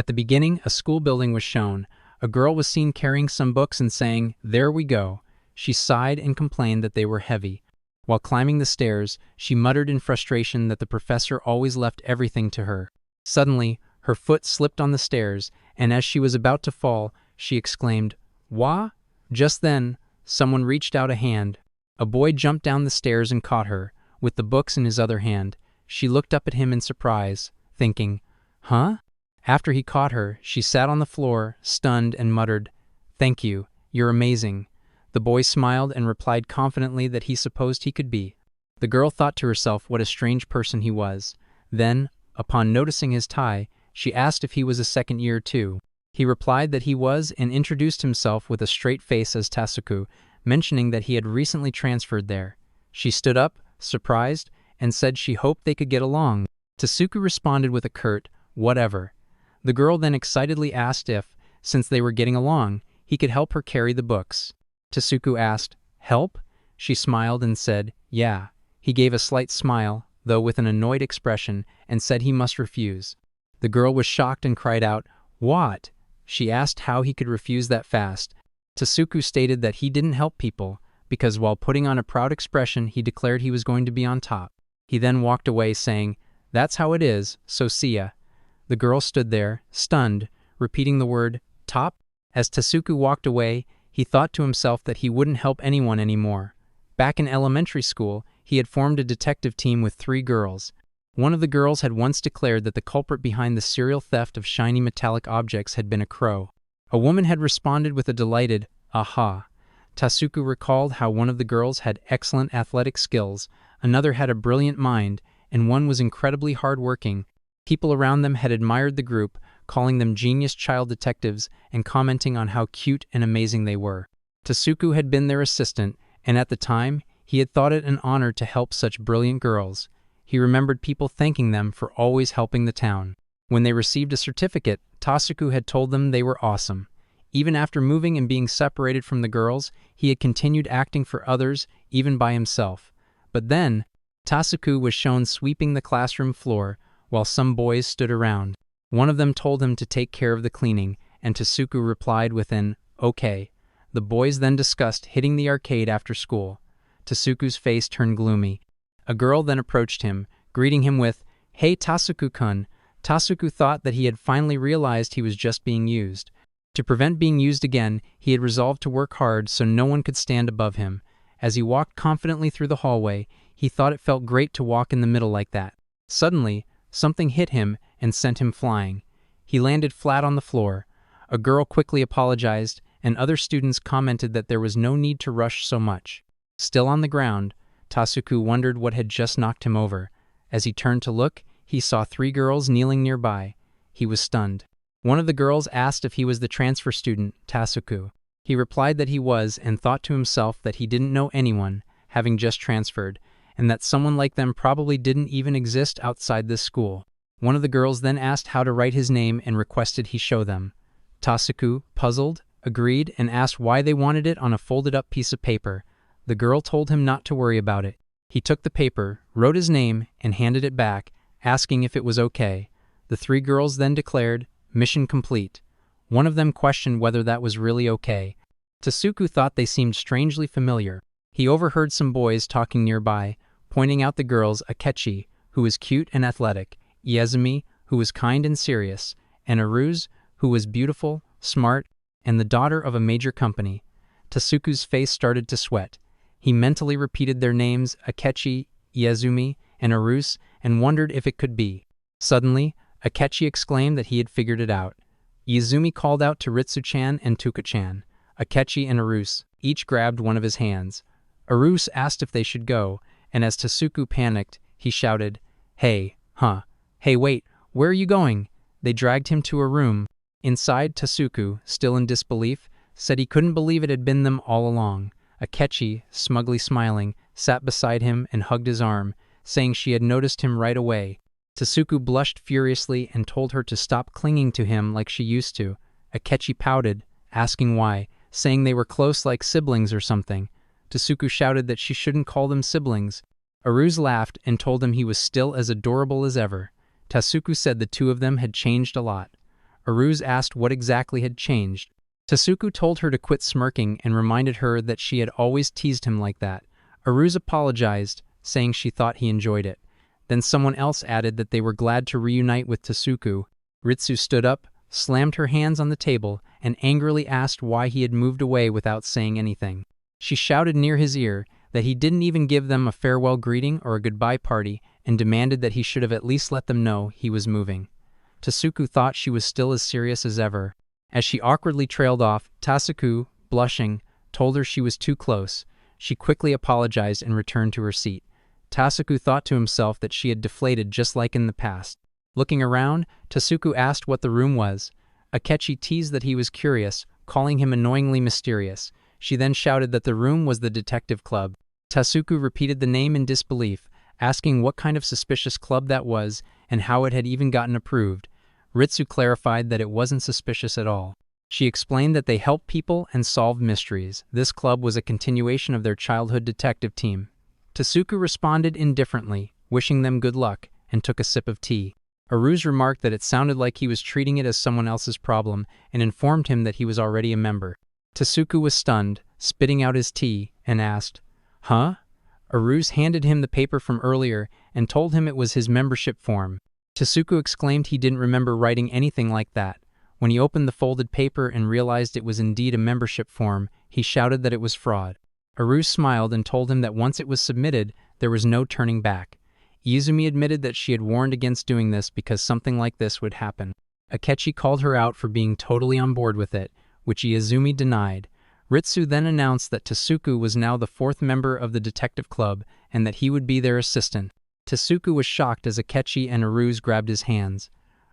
At the beginning, a school building was shown. A girl was seen carrying some books and saying, "There we go." She sighed and complained that they were heavy. While climbing the stairs, she muttered in frustration that the professor always left everything to her. Suddenly, her foot slipped on the stairs, and as she was about to fall, she exclaimed, "Wah?" Just then, someone reached out a hand. A boy jumped down the stairs and caught her, with the books in his other hand. She looked up at him in surprise, thinking, "Huh?" After he caught her, she sat on the floor, stunned, and muttered, "Thank you, you're amazing." The boy smiled and replied confidently that he supposed he could be. The girl thought to herself what a strange person he was. Then, upon noticing his tie, she asked if he was a second year too. He replied that he was and introduced himself with a straight face as Tasuku, mentioning that he had recently transferred there. She stood up, surprised, and said she hoped they could get along. Tasuku responded with a curt, "Whatever." The girl then excitedly asked if, since they were getting along, he could help her carry the books. Tasuku asked, "Help?" She smiled and said, "Yeah." He gave a slight smile, though with an annoyed expression, and said he must refuse. The girl was shocked and cried out, "What?" She asked how he could refuse that fast. Tasuku stated that he didn't help people, because while putting on a proud expression, he declared he was going to be on top. He then walked away saying, "That's how it is, so see ya." The girl stood there, stunned, repeating the word, "Top?" As Tasuku walked away, he thought to himself that he wouldn't help anyone anymore. Back in elementary school, he had formed a detective team with 3 girls. One of the girls had once declared that the culprit behind the serial theft of shiny metallic objects had been a crow. A woman had responded with a delighted, "Aha." Tasuku recalled how one of the girls had excellent athletic skills, another had a brilliant mind, and one was incredibly hardworking. People around them had admired the group, calling them genius child detectives and commenting on how cute and amazing they were. Tasuku had been their assistant, and at the time, he had thought it an honor to help such brilliant girls. He remembered people thanking them for always helping the town. When they received a certificate, Tasuku had told them they were awesome. Even after moving and being separated from the girls, he had continued acting for others, even by himself. But then, Tasuku was shown sweeping the classroom floor, while some boys stood around. One of them told him to take care of the cleaning, and Tasuku replied with an, "Okay." The boys then discussed hitting the arcade after school. Tasuku's face turned gloomy. A girl then approached him, greeting him with, "Hey Tasuku-kun." Tasuku thought that he had finally realized he was just being used. To prevent being used again, he had resolved to work hard so no one could stand above him. As he walked confidently through the hallway, he thought it felt great to walk in the middle like that. Suddenly, something hit him and sent him flying. He landed flat on the floor. A girl quickly apologized, and other students commented that there was no need to rush so much. Still on the ground, Tasuku wondered what had just knocked him over. As he turned to look, he saw 3 girls kneeling nearby. He was stunned. One of the girls asked if he was the transfer student, Tasuku. He replied that he was and thought to himself that he didn't know anyone, having just transferred, and that someone like them probably didn't even exist outside this school. One of the girls then asked how to write his name and requested he show them. Tasuku, puzzled, agreed and asked why they wanted it on a folded-up piece of paper. The girl told him not to worry about it. He took the paper, wrote his name, and handed it back, asking if it was okay. The 3 girls then declared, "Mission complete." One of them questioned whether that was really okay. Tasuku thought they seemed strangely familiar. He overheard some boys talking nearby, pointing out the girls Akechi, who was cute and athletic, Izumi, who was kind and serious, and Aruse, who was beautiful, smart, and the daughter of a major company. Tasuku's face started to sweat. He mentally repeated their names, Akechi, Izumi, and Aruse, and wondered if it could be. Suddenly, Akechi exclaimed that he had figured it out. Izumi called out to Ritsu-chan and Tuka-chan. Akechi and Aruse each grabbed one of his hands. Aruse asked if they should go, and as Tasuku panicked, he shouted, "Hey, huh? Hey wait, where are you going?" They dragged him to a room. Inside, Tasuku, still in disbelief, said he couldn't believe it had been them all along. Akechi, smugly smiling, sat beside him and hugged his arm, saying she had noticed him right away. Tasuku blushed furiously and told her to stop clinging to him like she used to. Akechi pouted, asking why, saying they were close like siblings or something. Tasuku shouted that she shouldn't call them siblings. Aruse laughed and told him he was still as adorable as ever. Tasuku said the 2 of them had changed a lot. Aruse asked what exactly had changed. Tasuku told her to quit smirking and reminded her that she had always teased him like that. Aruse apologized, saying she thought he enjoyed it. Then someone else added that they were glad to reunite with Tasuku. Ritsu stood up, slammed her hands on the table, and angrily asked why he had moved away without saying anything. She shouted near his ear that he didn't even give them a farewell greeting or a goodbye party, and demanded that he should have at least let them know he was moving. Tasuku thought she was still as serious as ever. As she awkwardly trailed off, Tasuku, blushing, told her she was too close. She quickly apologized and returned to her seat. Tasuku thought to himself that she had deflated just like in the past. Looking around, Tasuku asked what the room was. Akechi teased that he was curious, calling him annoyingly mysterious. She then shouted that the room was the detective club. Tasuku repeated the name in disbelief, asking what kind of suspicious club that was and how it had even gotten approved. Ritsu clarified that it wasn't suspicious at all. She explained that they help people and solve mysteries. This club was a continuation of their childhood detective team. Tasuku responded indifferently, wishing them good luck, and took a sip of tea. Aruse remarked that it sounded like he was treating it as someone else's problem and informed him that he was already a member. Tasuku was stunned, spitting out his tea, and asked, "Huh?" Aruse handed him the paper from earlier and told him it was his membership form. Tasuku exclaimed he didn't remember writing anything like that. When he opened the folded paper and realized it was indeed a membership form, he shouted that it was fraud. Aruse smiled and told him that once it was submitted, there was no turning back. Izumi admitted that she had warned against doing this because something like this would happen. Akechi called her out for being totally on board with it, which Izumi denied. Ritsu then announced that Tasuku was now the fourth member of the detective club and that he would be their assistant. Tasuku was shocked as Akechi and Aruse grabbed his hands.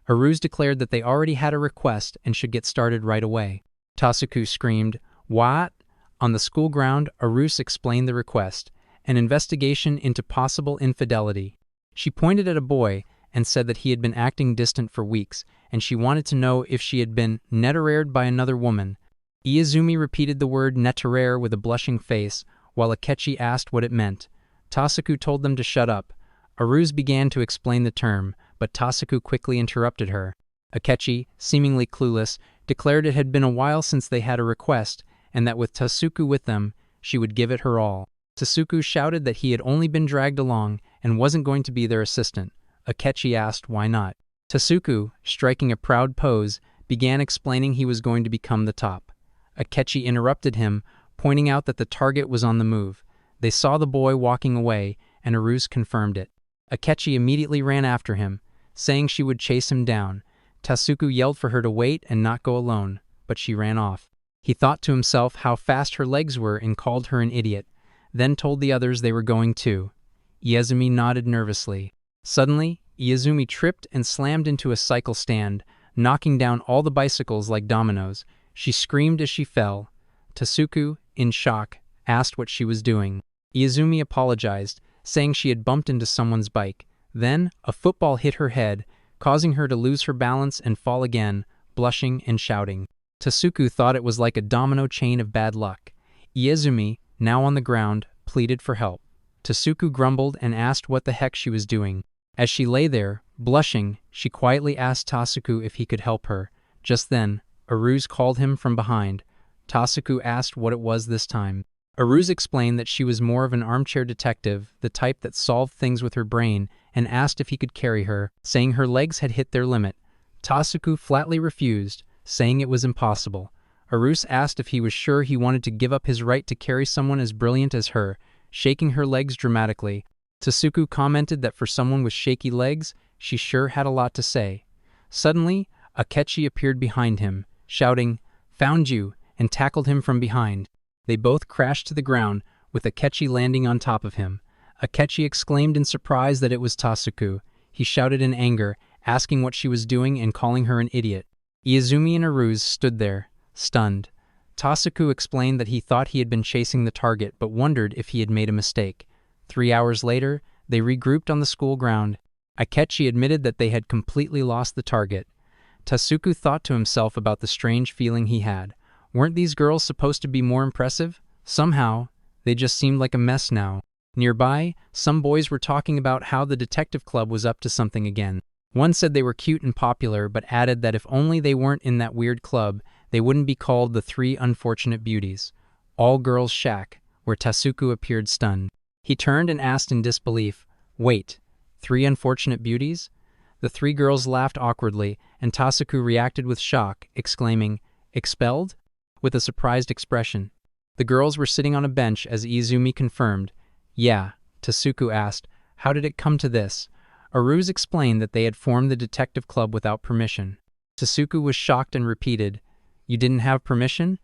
Aruse declared that they already had a request and should get started right away. Tasuku screamed, "What?" On the school ground, Aruse explained the request, an investigation into possible infidelity. She pointed at a boy and said that he had been acting distant for weeks, and she wanted to know if she had been netterared by another woman. Izumi repeated the word netteraire with a blushing face, while Akechi asked what it meant. Tasuku told them to shut up. Aruse began to explain the term, but Tasuku quickly interrupted her. Akechi, seemingly clueless, declared it had been a while since they had a request, and that with Tasuku with them, she would give it her all. Tasuku shouted that he had only been dragged along and wasn't going to be their assistant. Akechi asked why not. Tasuku, striking a proud pose, began explaining he was going to become the top. Akechi interrupted him, pointing out that the target was on the move. They saw the boy walking away, and Aruse confirmed it. Akechi immediately ran after him, saying she would chase him down. Tasuku yelled for her to wait and not go alone, but she ran off. He thought to himself how fast her legs were and called her an idiot, then told the others they were going too. Izumi nodded nervously. Suddenly, Izumi tripped and slammed into a cycle stand, knocking down all the bicycles like dominoes. She screamed as she fell. Tasuku, in shock, asked what she was doing. Izumi apologized, saying she had bumped into someone's bike. Then, a football hit her head, causing her to lose her balance and fall again, blushing and shouting. Tasuku thought it was like a domino chain of bad luck. Izumi, now on the ground, pleaded for help. Tasuku grumbled and asked what the heck she was doing. As she lay there, blushing, she quietly asked Tasuku if he could help her. Just then, Aruse called him from behind. Tasuku asked what it was this time. Aruse explained that she was more of an armchair detective, the type that solved things with her brain, and asked if he could carry her, saying her legs had hit their limit. Tasuku flatly refused, saying it was impossible. Aruse asked if he was sure he wanted to give up his right to carry someone as brilliant as her, shaking her legs dramatically. Tasuku commented that for someone with shaky legs, she sure had a lot to say. Suddenly, Akechi appeared behind him, shouting, "Found you," and tackled him from behind. They both crashed to the ground, with Akechi landing on top of him. Akechi exclaimed in surprise that it was Tasuku. He shouted in anger, asking what she was doing and calling her an idiot. Izumi and Aruse stood there, stunned. Tasuku explained that he thought he had been chasing the target but wondered if he had made a mistake. 3 hours later, they regrouped on the school ground. Akechi admitted that they had completely lost the target. Tasuku thought to himself about the strange feeling he had. Weren't these girls supposed to be more impressive? Somehow, they just seemed like a mess now. Nearby, some boys were talking about how the detective club was up to something again. One said they were cute and popular, but added that if only they weren't in that weird club, they wouldn't be called the Three Unfortunate Beauties. All girls shack, where Tasuku appeared stunned. He turned and asked in disbelief, "Wait, Three Unfortunate Beauties?" The three girls laughed awkwardly, and Tasuku reacted with shock, exclaiming, "Expelled?" with a surprised expression. The girls were sitting on a bench as Izumi confirmed. "Yeah." Tasuku asked, "How did it come to this?" Aruse explained that they had formed the detective club without permission. Tasuku was shocked and repeated, "You didn't have permission?"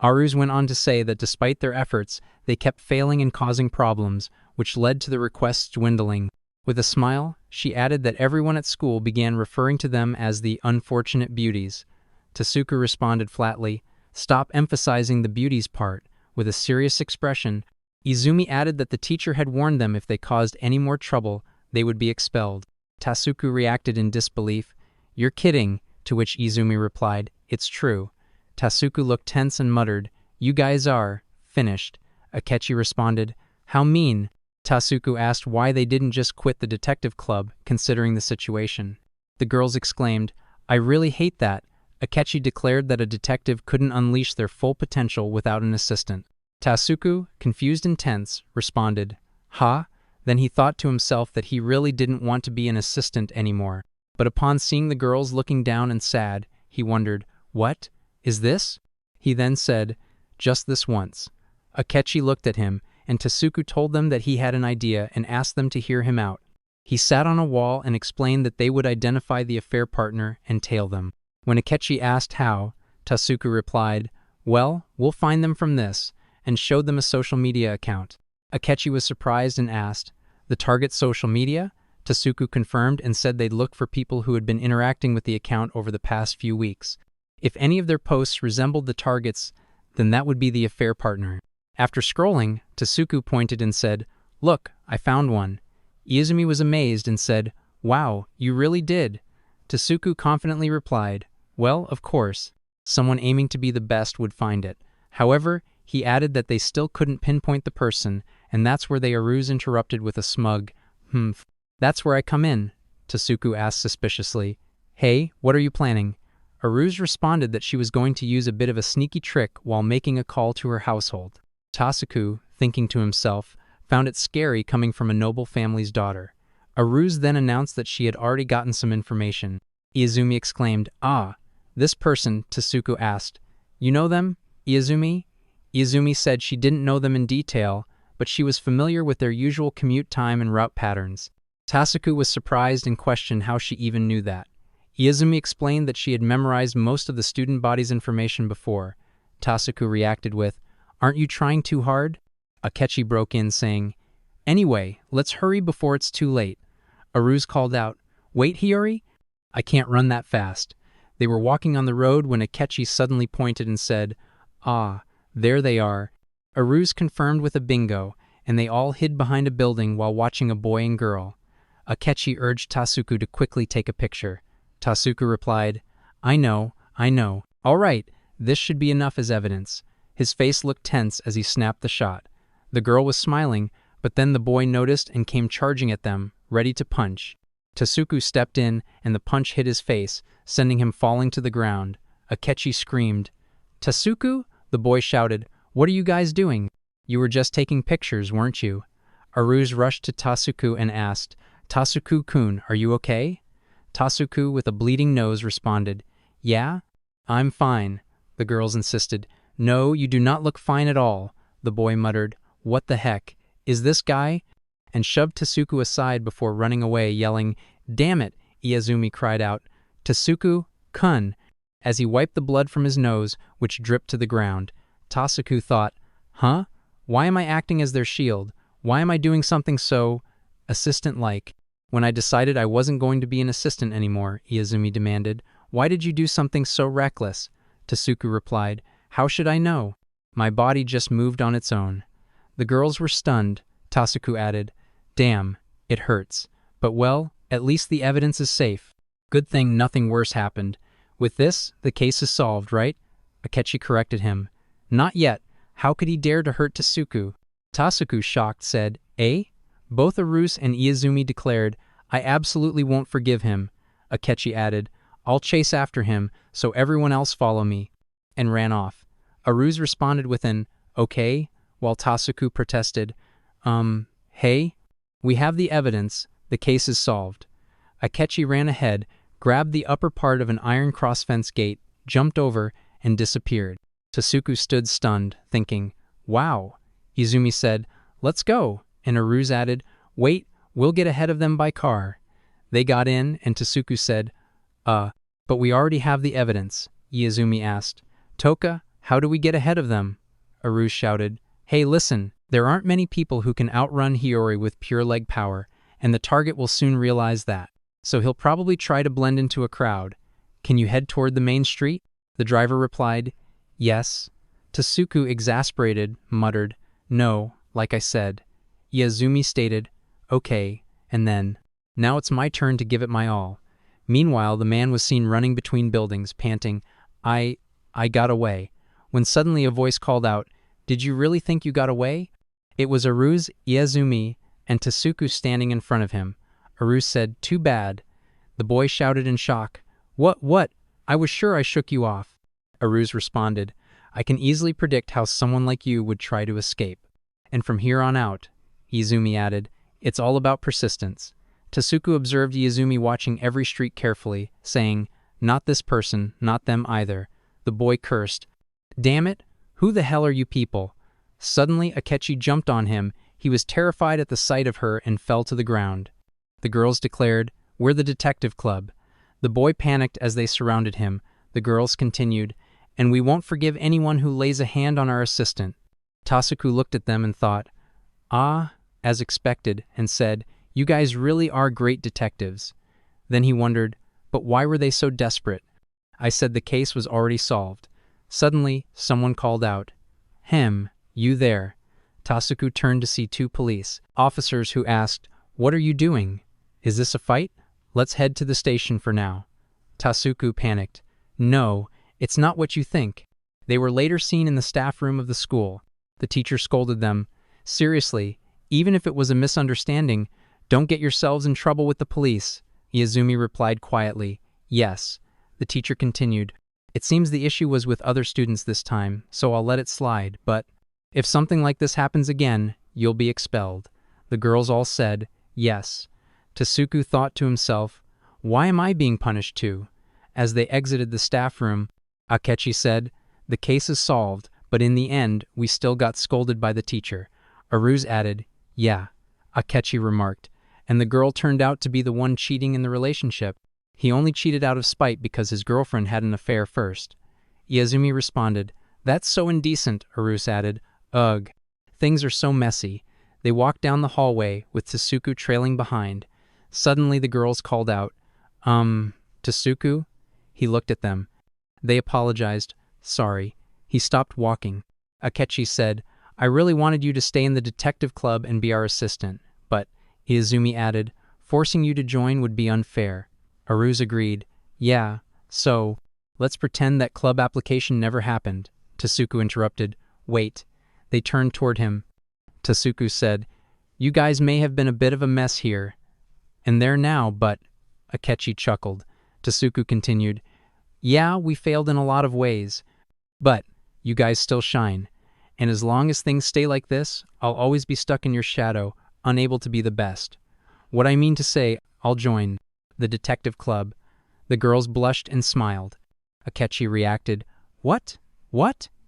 Aruse went on to say that despite their efforts, they kept failing and causing problems, which led to the requests dwindling. With a smile, she added that everyone at school began referring to them as the Unfortunate Beauties. Tasuku responded flatly, "Stop emphasizing the beauties part." With a serious expression, Izumi added that the teacher had warned them if they caused any more trouble, they would be expelled. Tasuku reacted in disbelief. "You're kidding," to which Izumi replied, "It's true." Tasuku looked tense and muttered, "You guys are finished." Akechi responded, "How mean?" Tasuku asked why they didn't just quit the detective club, considering the situation. The girls exclaimed, "I really hate that." Akechi declared that a detective couldn't unleash their full potential without an assistant. Tasuku, confused and tense, responded, "Ha?" Then he thought to himself that he really didn't want to be an assistant anymore. But upon seeing the girls looking down and sad, he wondered, "What? Is this?" He then said, "Just this once." Akechi looked at him, and Tasuku told them that he had an idea and asked them to hear him out. He sat on a wall and explained that they would identify the affair partner and tail them. When Akechi asked how, Tasuku replied, "Well, we'll find them from this," and showed them a social media account. Akechi was surprised and asked, "The target social media?" Tasuku confirmed and said they'd look for people who had been interacting with the account over the past few weeks. If any of their posts resembled the targets, then that would be the affair partner. After scrolling, Tasuku pointed and said, "Look, I found one." Izumi was amazed and said, "Wow, you really did." Tasuku confidently replied, "Well, of course, someone aiming to be the best would find it." However, he added that they still couldn't pinpoint the person, and that's where Aruse interrupted with a smug, "That's where I come in," Tasuku asked suspiciously. "Hey, what are you planning?" Aruse responded that she was going to use a bit of a sneaky trick while making a call to her household. Tasuku, thinking to himself, found it scary coming from a noble family's daughter. Aruse then announced that she had already gotten some information. Izumi exclaimed, "Ah, this person," Tasuku asked. "You know them, Izumi?" Izumi said she didn't know them in detail, but she was familiar with their usual commute time and route patterns. Tasuku was surprised and questioned how she even knew that. Izumi explained that she had memorized most of the student body's information before. Tasuku reacted with, "Aren't you trying too hard?" Akechi broke in saying, "Anyway, let's hurry before it's too late." Aruse called out, "Wait, Hiyori? I can't run that fast." They were walking on the road when Akechi suddenly pointed and said, "Ah, there they are." Aruse confirmed with a bingo, and they all hid behind a building while watching a boy and girl. Akechi urged Tasuku to quickly take a picture. Tasuku replied, I know. All right, this should be enough as evidence." His face looked tense as he snapped the shot. The girl was smiling, but then the boy noticed and came charging at them, ready to punch. Tasuku stepped in, and the punch hit his face, sending him falling to the ground. Akechi screamed. "Tasuku?" the boy shouted. "What are you guys doing? You were just taking pictures, weren't you?" Aruse rushed to Tasuku and asked, "Tasuku-kun, are you okay?" Tasuku, with a bleeding nose, responded, "Yeah, I'm fine." The girls insisted. "No, you do not look fine at all." The boy muttered, "What the heck? Is this guy?" and shoved Tasuku aside before running away, yelling, "Damn it!" Izumi cried out, "Tasuku-kun," as he wiped the blood from his nose, which dripped to the ground. Tasuku thought, "Huh? Why am I acting as their shield? Why am I doing something so assistant-like? When I decided I wasn't going to be an assistant anymore," Izumi demanded. "Why did you do something so reckless?" Tasuku replied, "How should I know? My body just moved on its own." The girls were stunned. Tasuku added, "Damn, it hurts. But well, at least the evidence is safe. Good thing nothing worse happened. With this, the case is solved, right?" Akechi corrected him. "Not yet. How could he dare to hurt Tasuku?" Tasuku, shocked, said, "Eh?" Both Aruse and Izumi declared, "I absolutely won't forgive him." Akechi added. I'll chase after him, so everyone else follow me, and ran off. Aruse responded with an, okay, while Tasuku protested, hey? We have the evidence, the case is solved. Akechi ran ahead, grabbed the upper part of an iron cross-fence gate, jumped over, and disappeared. Tasuku stood stunned, thinking, wow. Izumi said, let's go, and Aruse added, wait, we'll get ahead of them by car. They got in, and Tasuku said, but we already have the evidence, Izumi asked. Toka, how do we get ahead of them? Aruse shouted, hey listen, there aren't many people who can outrun Hiyori with pure leg power, and the target will soon realize that. So he'll probably try to blend into a crowd. Can you head toward the main street? The driver replied, yes. Tasuku, exasperated, muttered, no, like I said. Izumi stated, okay, and then, now it's my turn to give it my all. Meanwhile, the man was seen running between buildings, panting, I got away, when suddenly a voice called out, did you really think you got away? It was Aruse, Izumi, and Tasuku standing in front of him. Aruse said, too bad. The boy shouted in shock, what? I was sure I shook you off. Aruse responded, I can easily predict how someone like you would try to escape. And from here on out, Izumi added, it's all about persistence. Tasuku observed Izumi watching every street carefully, saying, not this person, not them either. The boy cursed, damn it, who the hell are you people? Suddenly, Akechi jumped on him. He was terrified at the sight of her and fell to the ground. The girls declared, we're the detective club. The boy panicked as they surrounded him. The girls continued, and we won't forgive anyone who lays a hand on our assistant. Tasuku looked at them and thought, as expected, and said, you guys really are great detectives. Then he wondered, but why were they so desperate? I said the case was already solved. Suddenly, someone called out, you there. Tasuku turned to see two police officers who asked, what are you doing? Is this a fight? Let's head to the station for now. Tasuku panicked. No, it's not what you think. They were later seen in the staff room of the school. The teacher scolded them. Seriously, even if it was a misunderstanding, don't get yourselves in trouble with the police. Izumi replied quietly, yes. The teacher continued, it seems the issue was with other students this time, so I'll let it slide, but if something like this happens again, you'll be expelled. The girls all said, yes. Tasuku thought to himself, why am I being punished too? As they exited the staff room, Akechi said, the case is solved, but in the end, we still got scolded by the teacher. Aruse added, yeah. Akechi remarked, and the girl turned out to be the one cheating in the relationship. He only cheated out of spite because his girlfriend had an affair first. Izumi responded, that's so indecent, Aruse added. Ugh. Things are so messy. They walked down the hallway, with Tasuku trailing behind. Suddenly the girls called out, Tasuku? He looked at them. They apologized. Sorry. He stopped walking. Akechi said, I really wanted you to stay in the detective club and be our assistant, but, Izumi added, forcing you to join would be unfair. Aruse agreed. Yeah, so, let's pretend that club application never happened. Tasuku interrupted. Wait. They turned toward him. Tasuku said, you guys may have been a bit of a mess here and there now, but, Akechi chuckled. Tasuku continued, yeah, we failed in a lot of ways, but you guys still shine. And as long as things stay like this, I'll always be stuck in your shadow, unable to be the best. What I mean to say, I'll join the detective club. The girls blushed and smiled. Akechi reacted, What?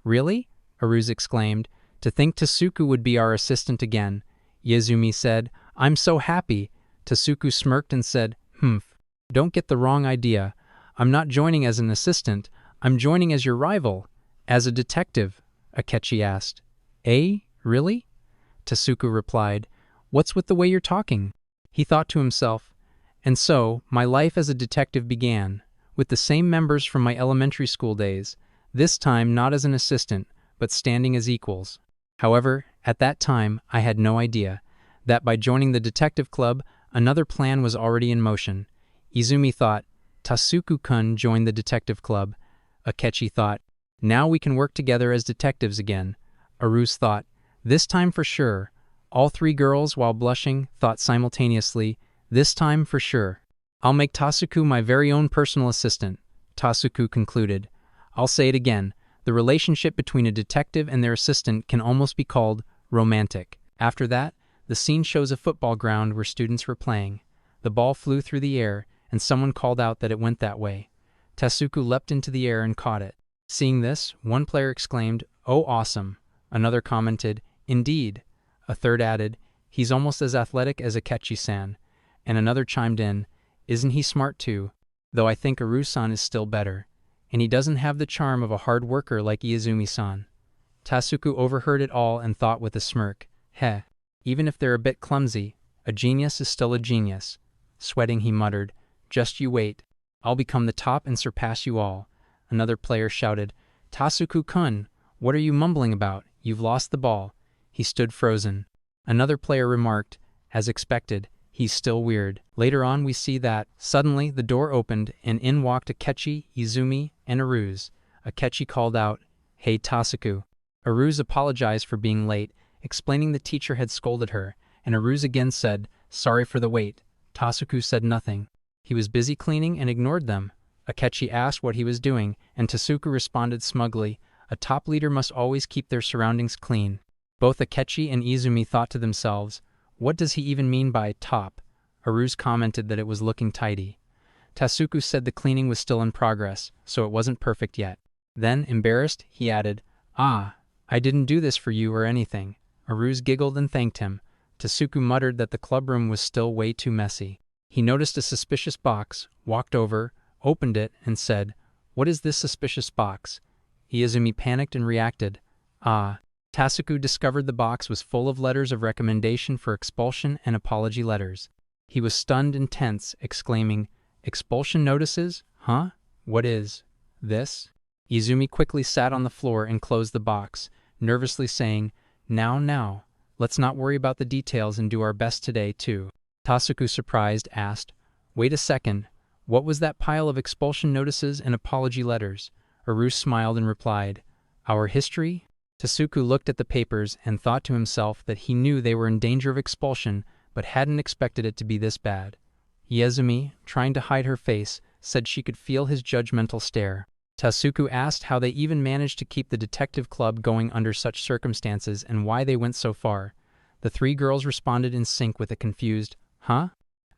Really? Aruse exclaimed. To think Tasuku would be our assistant again. Izumi said, I'm so happy. Tasuku smirked and said, Don't get the wrong idea. I'm not joining as an assistant. I'm joining as your rival. As a detective, Akechi asked. Really? Tasuku replied, What's with the way you're talking? He thought to himself, and so, my life as a detective began, with the same members from my elementary school days, this time not as an assistant, but standing as equals. However, at that time, I had no idea that by joining the detective club, another plan was already in motion. Izumi thought, Tasuku-kun joined the detective club. Akechi thought, now we can work together as detectives again. Aruse thought, this time for sure. All three girls, while blushing, thought simultaneously, this time for sure. I'll make Tasuku my very own personal assistant, Tasuku concluded. I'll say it again. The relationship between a detective and their assistant can almost be called romantic. After that, the scene shows a football ground where students were playing. The ball flew through the air, and someone called out that it went that way. Tasuku leapt into the air and caught it. Seeing this, one player exclaimed, "Oh, awesome." Another commented, "Indeed." A third added, "He's almost as athletic as Akechi-san." And another chimed in, "Isn't he smart too? Though I think Aruse-san is still better. And he doesn't have the charm of a hard worker like Izumi-san." Tasuku overheard it all and thought with a smirk, "Heh, even if they're a bit clumsy, a genius is still a genius." Sweating, he muttered, "Just you wait. I'll become the top and surpass you all." Another player shouted, "Tasuku-kun, what are you mumbling about? You've lost the ball." He stood frozen. Another player remarked, "As expected, he's still weird." Later on we see that, suddenly, the door opened, and in walked Akechi, Izumi, and Aruse. Akechi called out, "Hey Tasuku." Aruse apologized for being late, explaining the teacher had scolded her, and Aruse again said, "Sorry for the wait." Tasuku said nothing. He was busy cleaning and ignored them. Akechi asked what he was doing, and Tasuku responded smugly, "A top leader must always keep their surroundings clean." Both Akechi and Izumi thought to themselves, "What does he even mean by top?" Aruse commented that it was looking tidy. Tasuku said the cleaning was still in progress, so it wasn't perfect yet. Then, embarrassed, he added, "Ah, I didn't do this for you or anything." Aruse giggled and thanked him. Tasuku muttered that the clubroom was still way too messy. He noticed a suspicious box, walked over, opened it, and said, "What is this suspicious box?" Izumi panicked and reacted, "Ah." Tasuku discovered the box was full of letters of recommendation for expulsion and apology letters. He was stunned and tense, exclaiming, "Expulsion notices? Huh? What is this?" Izumi quickly sat on the floor and closed the box, nervously saying, Now, let's not worry about the details and do our best today, too." Tasuku, surprised, asked, "Wait a second, what was that pile of expulsion notices and apology letters?" Aruse smiled and replied, "Our history?" Tasuku looked at the papers and thought to himself that he knew they were in danger of expulsion, but hadn't expected it to be this bad. Izumi, trying to hide her face, said she could feel his judgmental stare. Tasuku asked how they even managed to keep the detective club going under such circumstances and why they went so far. The three girls responded in sync with a confused, "Huh?"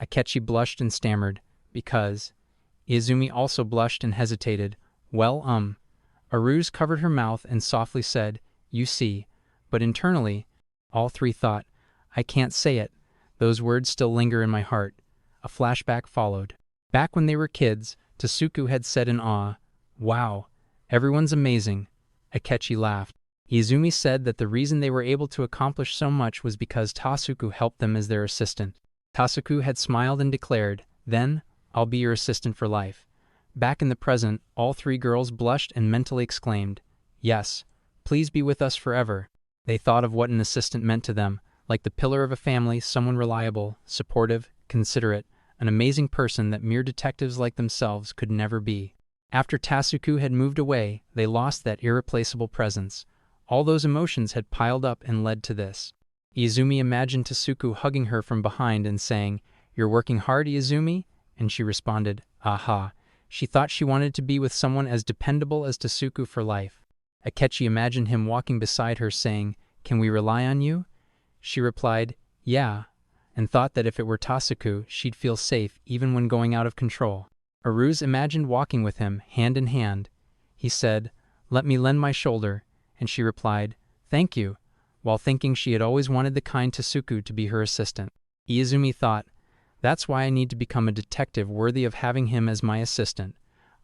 Akechi blushed and stammered, "Because." Izumi also blushed and hesitated, "Well, Aruse covered her mouth and softly said, "You see." But internally, all three thought, "I can't say it. Those words still linger in my heart." A flashback followed. Back when they were kids, Tasuku had said in awe, "Wow, everyone's amazing." Akechi laughed. Izumi said that the reason they were able to accomplish so much was because Tasuku helped them as their assistant. Tasuku had smiled and declared, "Then, I'll be your assistant for life." Back in the present, all three girls blushed and mentally exclaimed, "Yes, please be with us forever." They thought of what an assistant meant to them, like the pillar of a family, someone reliable, supportive, considerate, an amazing person that mere detectives like themselves could never be. After Tasuku had moved away, they lost that irreplaceable presence. All those emotions had piled up and led to this. Izumi imagined Tasuku hugging her from behind and saying, "You're working hard, Izumi?" And she responded, "Aha." She thought she wanted to be with someone as dependable as Tasuku for life. Akechi imagined him walking beside her saying, "Can we rely on you?" She replied, "Yeah," and thought that if it were Tasuku, she'd feel safe even when going out of control. Aruse imagined walking with him, hand in hand. He said, "Let me lend my shoulder," and she replied, "Thank you," while thinking she had always wanted the kind Tasuku to be her assistant. Izumi thought, "That's why I need to become a detective worthy of having him as my assistant."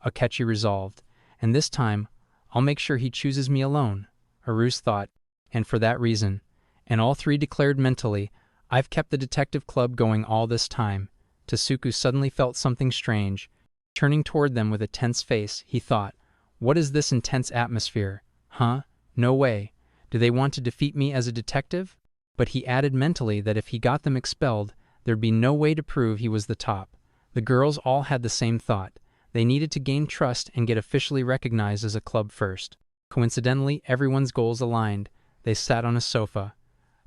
Akechi resolved, "And this time, I'll make sure he chooses me alone." Aruse thought, "And for that reason." And all three declared mentally, "I've kept the detective club going all this time." Tasuku suddenly felt something strange. Turning toward them with a tense face, he thought, "What is this intense atmosphere? Huh? No way. Do they want to defeat me as a detective?" But he added mentally that if he got them expelled, there'd be no way to prove he was the top. The girls all had the same thought. They needed to gain trust and get officially recognized as a club first. Coincidentally, everyone's goals aligned. They sat on a sofa.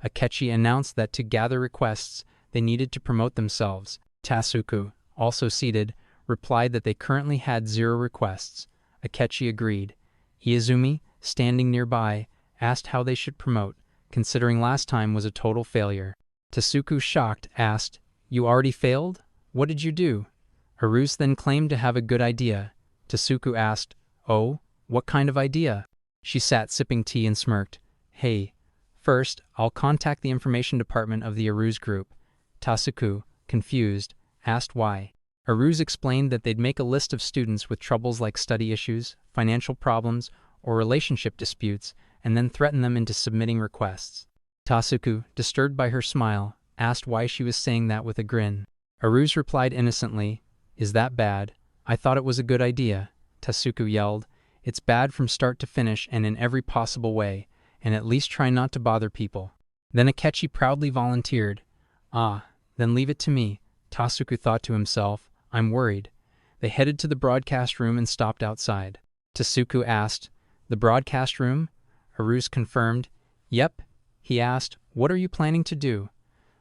Akechi announced that to gather requests, they needed to promote themselves. Tasuku, also seated, replied that they currently had 0 requests. Akechi agreed. Iizumi, standing nearby, asked how they should promote, considering last time was a total failure. Tasuku, shocked, asked, "You already failed? What did you do?" Aruse then claimed to have a good idea. Tasuku asked, "Oh, what kind of idea?" She sat sipping tea and smirked. "Hey, first, I'll contact the information department of the Aruse group." Tasuku, confused, asked why. Aruse explained that they'd make a list of students with troubles like study issues, financial problems, or relationship disputes, and then threaten them into submitting requests. Tasuku, disturbed by her smile, asked why she was saying that with a grin. Aruse replied innocently, "Is that bad? I thought it was a good idea." Tasuku yelled, "It's bad from start to finish and in every possible way, and at least try not to bother people." Then Akechi proudly volunteered. "Ah, then leave it to me." Tasuku thought to himself, "I'm worried." They headed to the broadcast room and stopped outside. Tasuku asked, "The broadcast room?" Aruse confirmed. "Yep." He asked, "What are you planning to do?"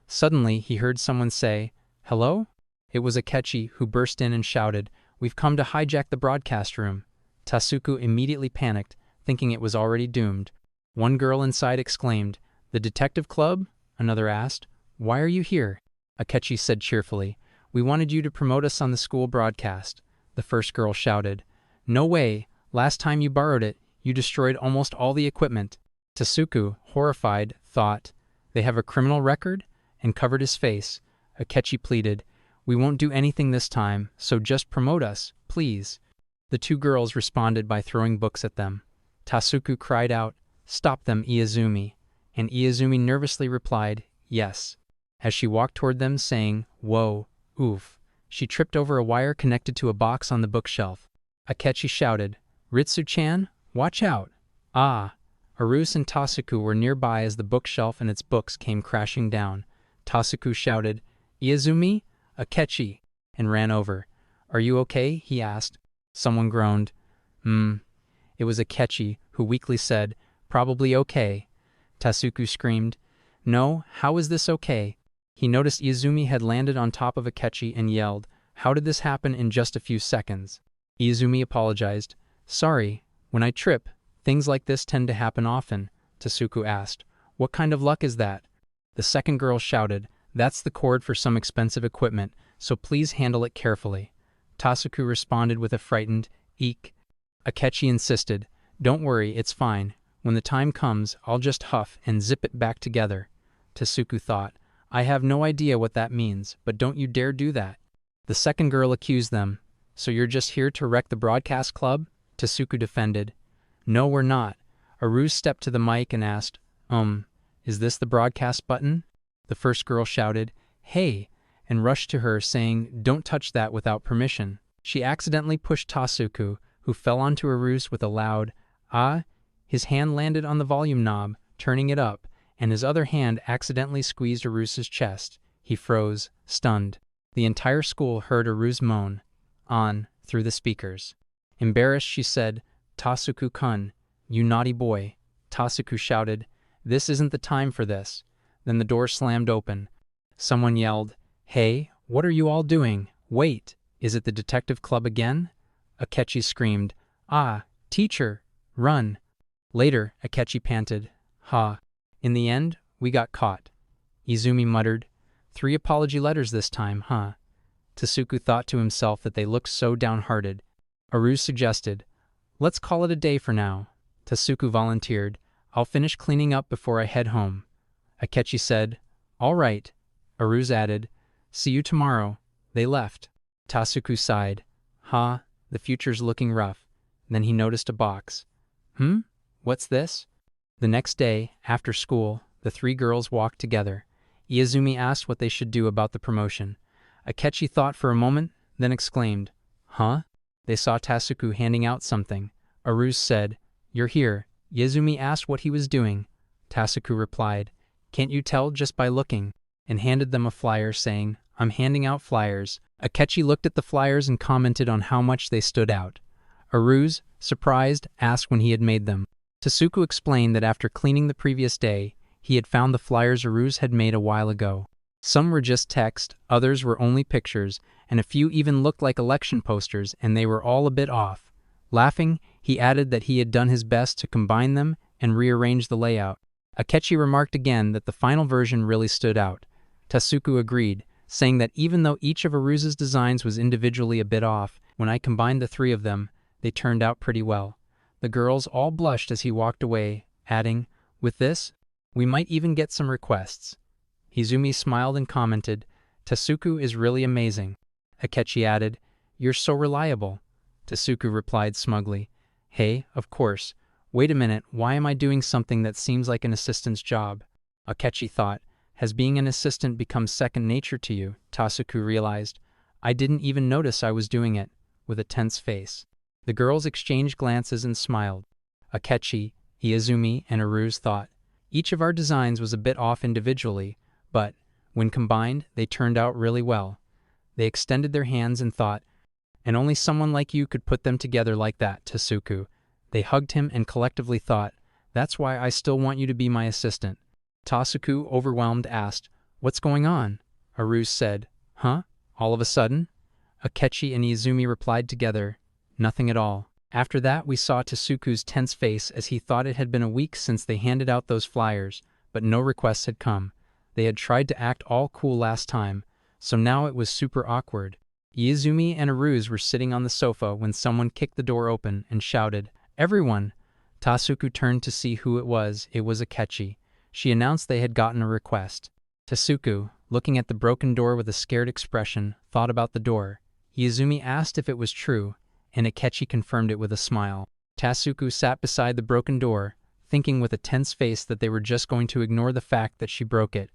Suddenly, he heard someone say, "Hello?" It was Akechi, who burst in and shouted, "We've come to hijack the broadcast room." Tasuku immediately panicked, thinking it was already doomed. One girl inside exclaimed, "The detective club?" Another asked, "Why are you here?" Akechi said cheerfully, "We wanted you to promote us on the school broadcast." The first girl shouted, "No way! Last time you borrowed it, you destroyed almost all the equipment." Tasuku, horrified, thought, "They have a criminal record?" and covered his face. Akechi pleaded, "We won't do anything this time, so just promote us, please." The 2 girls responded by throwing books at them. Tasuku cried out, "Stop them, Iizumi," and Iizumi nervously replied, "Yes." As she walked toward them, saying, "Whoa, oof," she tripped over a wire connected to a box on the bookshelf. Akechi shouted, "Ritsu-chan, watch out!" Ah! Aruse and Tasuku were nearby as the bookshelf and its books came crashing down. Tasuku shouted, "Iizumi? Akechi!" and ran over. "Are you okay?" he asked. Someone groaned. It was Akechi, who weakly said, "Probably okay." Tasuku screamed, "No, how is this okay?" He noticed Iizumi had landed on top of Akechi and yelled, "How did this happen in just a few seconds?" Iizumi apologized. "Sorry, when I trip, things like this tend to happen often." Tasuku asked, "What kind of luck is that?" The second girl shouted, "That's the cord for some expensive equipment, so please handle it carefully." Tasuku responded with a frightened, "Eek." Akechi insisted, "Don't worry, it's fine. When the time comes, I'll just huff and zip it back together." Tasuku thought, "I have no idea what that means, but don't you dare do that." The second girl accused them. "So you're just here to wreck the broadcast club?" Tasuku defended. "No, we're not." Aruse stepped to the mic and asked, "Is this the broadcast button?" The first girl shouted, "Hey!" and rushed to her, saying, "Don't touch that without permission." She accidentally pushed Tasuku, who fell onto Aruse with a loud, "Ah!" His hand landed on the volume knob, turning it up, and his other hand accidentally squeezed Aruse's chest. He froze, stunned. The entire school heard Aruse moan, "On," through the speakers. Embarrassed, she said, "Tasuku-kun, you naughty boy." Tasuku shouted, "This isn't the time for this." Then the door slammed open. Someone yelled, "Hey, what are you all doing? Wait, is it the detective club again?" Akechi screamed, "Ah, teacher, run." Later, Akechi panted, "Ha. In the end, we got caught." Izumi muttered, 3 apology letters this time, huh?" Tasuku thought to himself that they looked so downhearted. Aruse suggested, "Let's call it a day for now." Tasuku volunteered, "I'll finish cleaning up before I head home." Akechi said, "All right." Aruse added, "See you tomorrow." They left. Tasuku sighed, the future's looking rough." Then he noticed a box. What's this?" The next day, after school, the 3 girls walked together. Iizumi asked what they should do about the promotion. Akechi thought for a moment, then exclaimed, "Huh?" They saw Tasuku handing out something. Aruse said, "You're here." Iizumi asked what he was doing. Tasuku replied, "Can't you tell just by looking?" and handed them a flyer saying, "I'm handing out flyers." Akechi looked at the flyers and commented on how much they stood out. Aruse, surprised, asked when he had made them. Tasuku explained that after cleaning the previous day, he had found the flyers Aruse had made a while ago. Some were just text, others were only pictures, and a few even looked like election posters, and they were all a bit off. Laughing, he added that he had done his best to combine them and rearrange the layout. Akechi remarked again that the final version really stood out. Tasuku agreed, saying that even though each of Aruse's designs was individually a bit off, when I combined the three of them, they turned out pretty well. The girls all blushed as he walked away, adding, "With this, we might even get some requests." Izumi smiled and commented, "Tasuku is really amazing." Akechi added, "You're so reliable." Tasuku replied smugly, "Hey, of course. Wait a minute, why am I doing something that seems like an assistant's job?" Akechi thought, "Has being an assistant become second nature to you?" Tasuku realized, "I didn't even notice I was doing it," with a tense face. The girls exchanged glances and smiled. Akechi, Izumi, and Aruse thought, "Each of our designs was a bit off individually, but, when combined, they turned out really well." They extended their hands and thought, "And only someone like you could put them together like that, Tasuku." They hugged him and collectively thought, "That's why I still want you to be my assistant." Tasuku, overwhelmed, asked, "What's going on?" Aruse said, "Huh? All of a sudden?" Akechi and Izumi replied together, "Nothing at all." After that, we saw Tasuku's tense face as he thought it had been a week since they handed out those flyers, but no requests had come. They had tried to act all cool last time, so now it was super awkward. Izumi and Aruse were sitting on the sofa when someone kicked the door open and shouted, "Everyone!" Tasuku turned to see who it was. It was Akechi. She announced they had gotten a request. Tasuku, looking at the broken door with a scared expression, thought about the door. Izumi asked if it was true, and Akechi confirmed it with a smile. Tasuku sat beside the broken door, thinking with a tense face that they were just going to ignore the fact that she broke it.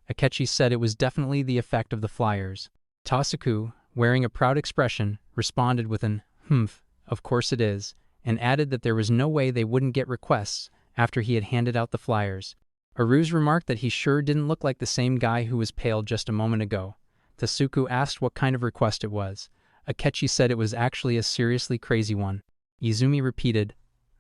Akechi said it was definitely the effect of the flyers. Tasuku, wearing a proud expression, responded with an "Humph, of course it is," and added that there was no way they wouldn't get requests after he had handed out the flyers. Aruse remarked that he sure didn't look like the same guy who was pale just a moment ago. Tasuku asked what kind of request it was. Akechi said it was actually a seriously crazy one. Izumi repeated,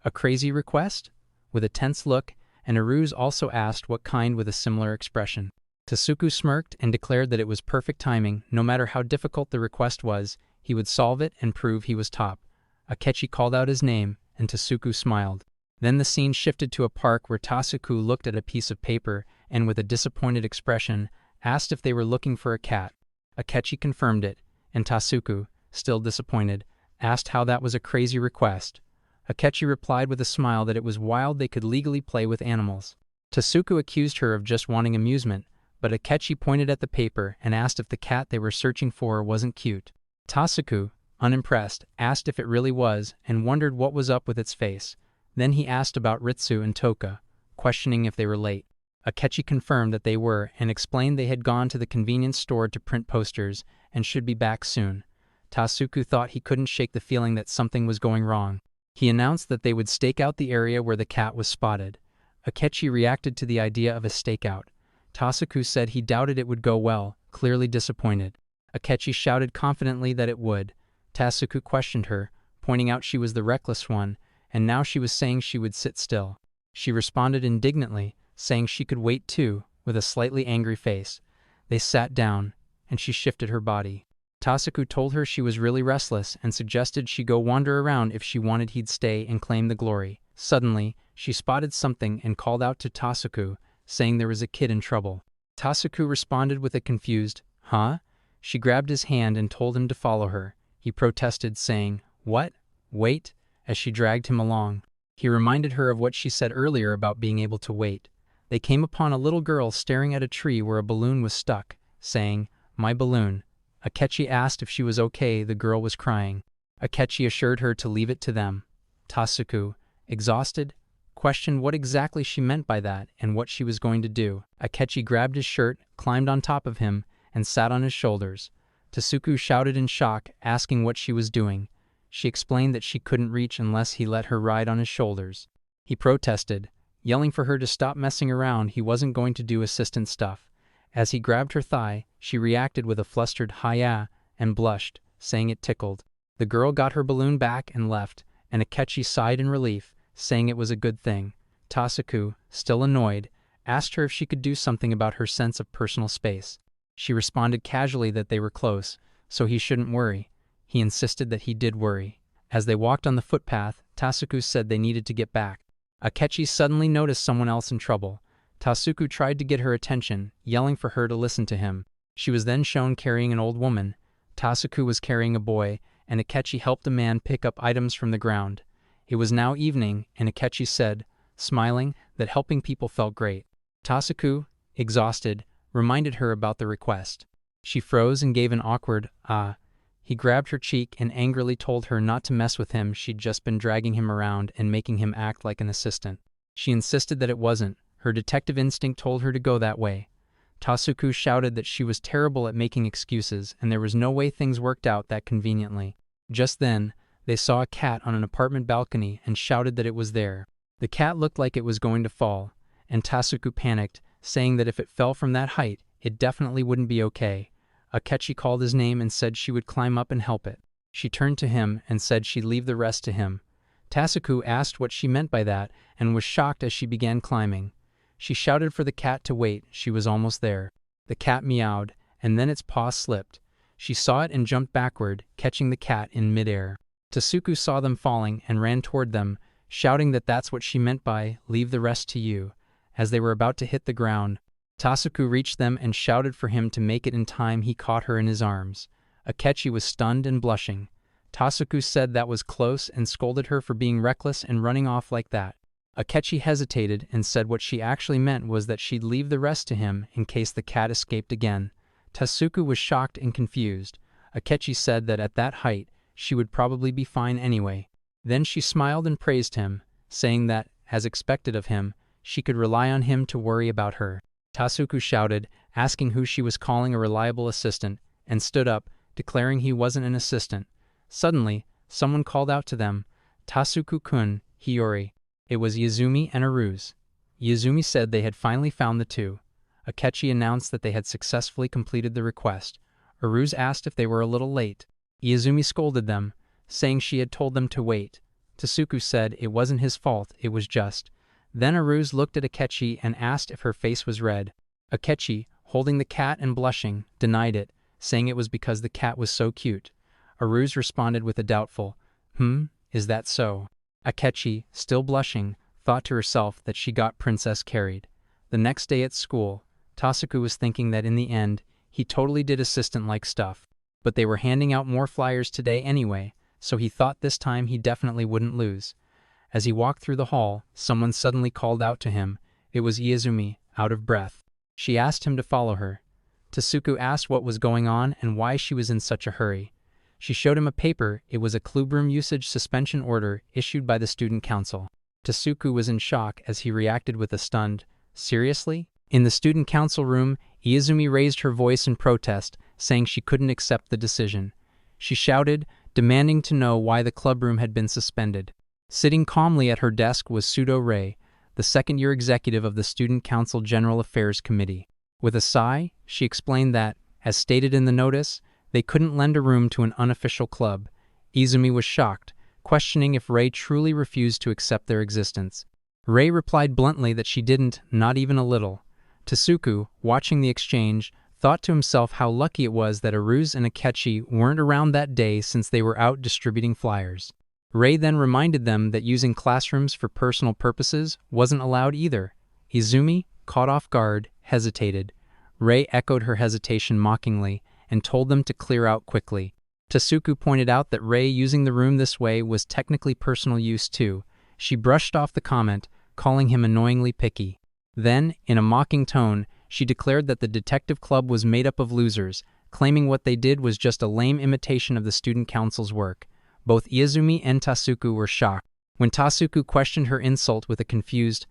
"A crazy request?" with a tense look, and Aruse also asked what kind with a similar expression. Tasuku smirked and declared that it was perfect timing. No matter how difficult the request was, he would solve it and prove he was top. Akechi called out his name, and Tasuku smiled. Then the scene shifted to a park where Tasuku looked at a piece of paper and, with a disappointed expression, asked if they were looking for a cat. Akechi confirmed it, and Tasuku, still disappointed, asked how that was a crazy request. Akechi replied with a smile that it was wild they could legally play with animals. Tasuku accused her of just wanting amusement, but Akechi pointed at the paper and asked if the cat they were searching for wasn't cute. Tasuku, unimpressed, asked if it really was and wondered what was up with its face. Then he asked about Ritsu and Toka, questioning if they were late. Akechi confirmed that they were and explained they had gone to the convenience store to print posters and should be back soon. Tasuku thought he couldn't shake the feeling that something was going wrong. He announced that they would stake out the area where the cat was spotted. Akechi reacted to the idea of a stakeout. Tasuku said he doubted it would go well, clearly disappointed. Akechi shouted confidently that it would. Tasuku questioned her, pointing out she was the reckless one, and now she was saying she would sit still. She responded indignantly, saying she could wait too, with a slightly angry face. They sat down, and she shifted her body. Tasuku told her she was really restless and suggested she go wander around if she wanted he'd stay and claim the glory. Suddenly, she spotted something and called out to Tasuku, saying there was a kid in trouble. Tasuku responded with a confused, "Huh?" She grabbed his hand and told him to follow her. He protested, saying, "What? Wait," as she dragged him along. He reminded her of what she said earlier about being able to wait. They came upon a little girl staring at a tree where a balloon was stuck, saying, "My balloon." Akechi asked if she was okay. The girl was crying. Akechi assured her to leave it to them. Tasuku, exhausted, questioned what exactly she meant by that and what she was going to do. Akechi grabbed his shirt, climbed on top of him, and sat on his shoulders. Tasuku shouted in shock, asking what she was doing. She explained that she couldn't reach unless he let her ride on his shoulders. He protested, yelling for her to stop messing around. He wasn't going to do assistant stuff. As he grabbed her thigh, she reacted with a flustered "Hi-ya" and blushed, saying it tickled. The girl got her balloon back and left, and Akechi sighed in relief, saying it was a good thing. Tasuku, still annoyed, asked her if she could do something about her sense of personal space. She responded casually that they were close, so he shouldn't worry. He insisted that he did worry. As they walked on the footpath, Tasuku said they needed to get back. Akechi suddenly noticed someone else in trouble. Tasuku tried to get her attention, yelling for her to listen to him. She was then shown carrying an old woman. Tasuku was carrying a boy, and Akechi helped a man pick up items from the ground. It was now evening, and Akechi said, smiling, that helping people felt great. Tasuku, exhausted, reminded her about the request. She froze and gave an awkward, ah. He grabbed her cheek and angrily told her not to mess with him. She'd just been dragging him around and making him act like an assistant. She insisted that it wasn't. Her detective instinct told her to go that way. Tasuku shouted that she was terrible at making excuses, and there was no way things worked out that conveniently. Just then, they saw a cat on an apartment balcony and shouted that it was there. The cat looked like it was going to fall, and Tasuku panicked, saying that if it fell from that height, it definitely wouldn't be okay. Akechi called his name and said she would climb up and help it. She turned to him and said she'd leave the rest to him. Tasuku asked what she meant by that and was shocked as she began climbing. She shouted for the cat to wait. She was almost there. The cat meowed, and then its paw slipped. She saw it and jumped backward, catching the cat in midair. Tasuku saw them falling and ran toward them, shouting that that's what she meant by, leave the rest to you. As they were about to hit the ground, Tasuku reached them and shouted for him to make it in time. He caught her in his arms. Akechi was stunned and blushing. Tasuku said that was close and scolded her for being reckless and running off like that. Akechi hesitated and said what she actually meant was that she'd leave the rest to him in case the cat escaped again. Tasuku was shocked and confused. Akechi said that at that height, she would probably be fine anyway. Then she smiled and praised him, saying that, as expected of him, she could rely on him to worry about her. Tasuku shouted, asking who she was calling a reliable assistant, and stood up, declaring he wasn't an assistant. Suddenly, someone called out to them, Tasuku-kun, Hiyori. It was Izumi and Aruse. Izumi said they had finally found the two. Akechi announced that they had successfully completed the request. Aruse asked if they were a little late. Izumi scolded them, saying she had told them to wait. Tasuku said it wasn't his fault, it was just. Then Aruse looked at Akechi and asked if her face was red. Akechi, holding the cat and blushing, denied it, saying it was because the cat was so cute. Aruse responded with a doubtful, is that so? Akechi, still blushing, thought to herself that she got princess carried. The next day at school, Tasuku was thinking that in the end, he totally did assistant-like stuff. But they were handing out more flyers today anyway, so he thought this time he definitely wouldn't lose. As he walked through the hall, someone suddenly called out to him. It was Izumi, out of breath. She asked him to follow her. Tasuku asked what was going on and why she was in such a hurry. She showed him a paper. It was a clubroom usage suspension order issued by the student council. Tasuku was in shock as he reacted with a stunned, seriously? In the student council room, Izumi raised her voice in protest, saying she couldn't accept the decision. She shouted, demanding to know why the clubroom had been suspended. Sitting calmly at her desk was Pseudo Rei, the second-year executive of the Student Council General Affairs Committee. With a sigh, she explained that, as stated in the notice, they couldn't lend a room to an unofficial club. Izumi was shocked, questioning if Rei truly refused to accept their existence. Rei replied bluntly that she didn't, not even a little. Tasuku, watching the exchange, thought to himself how lucky it was that Aruse and Akechi weren't around that day since they were out distributing flyers. Rei then reminded them that using classrooms for personal purposes wasn't allowed either. Izumi, caught off guard, hesitated. Rei echoed her hesitation mockingly and told them to clear out quickly. Tasuku pointed out that Rei using the room this way was technically personal use too. She brushed off the comment, calling him annoyingly picky. Then, in a mocking tone, she declared that the detective club was made up of losers, claiming what they did was just a lame imitation of the student council's work. Both Izumi and Tasuku were shocked. When Tasuku questioned her insult with a confused,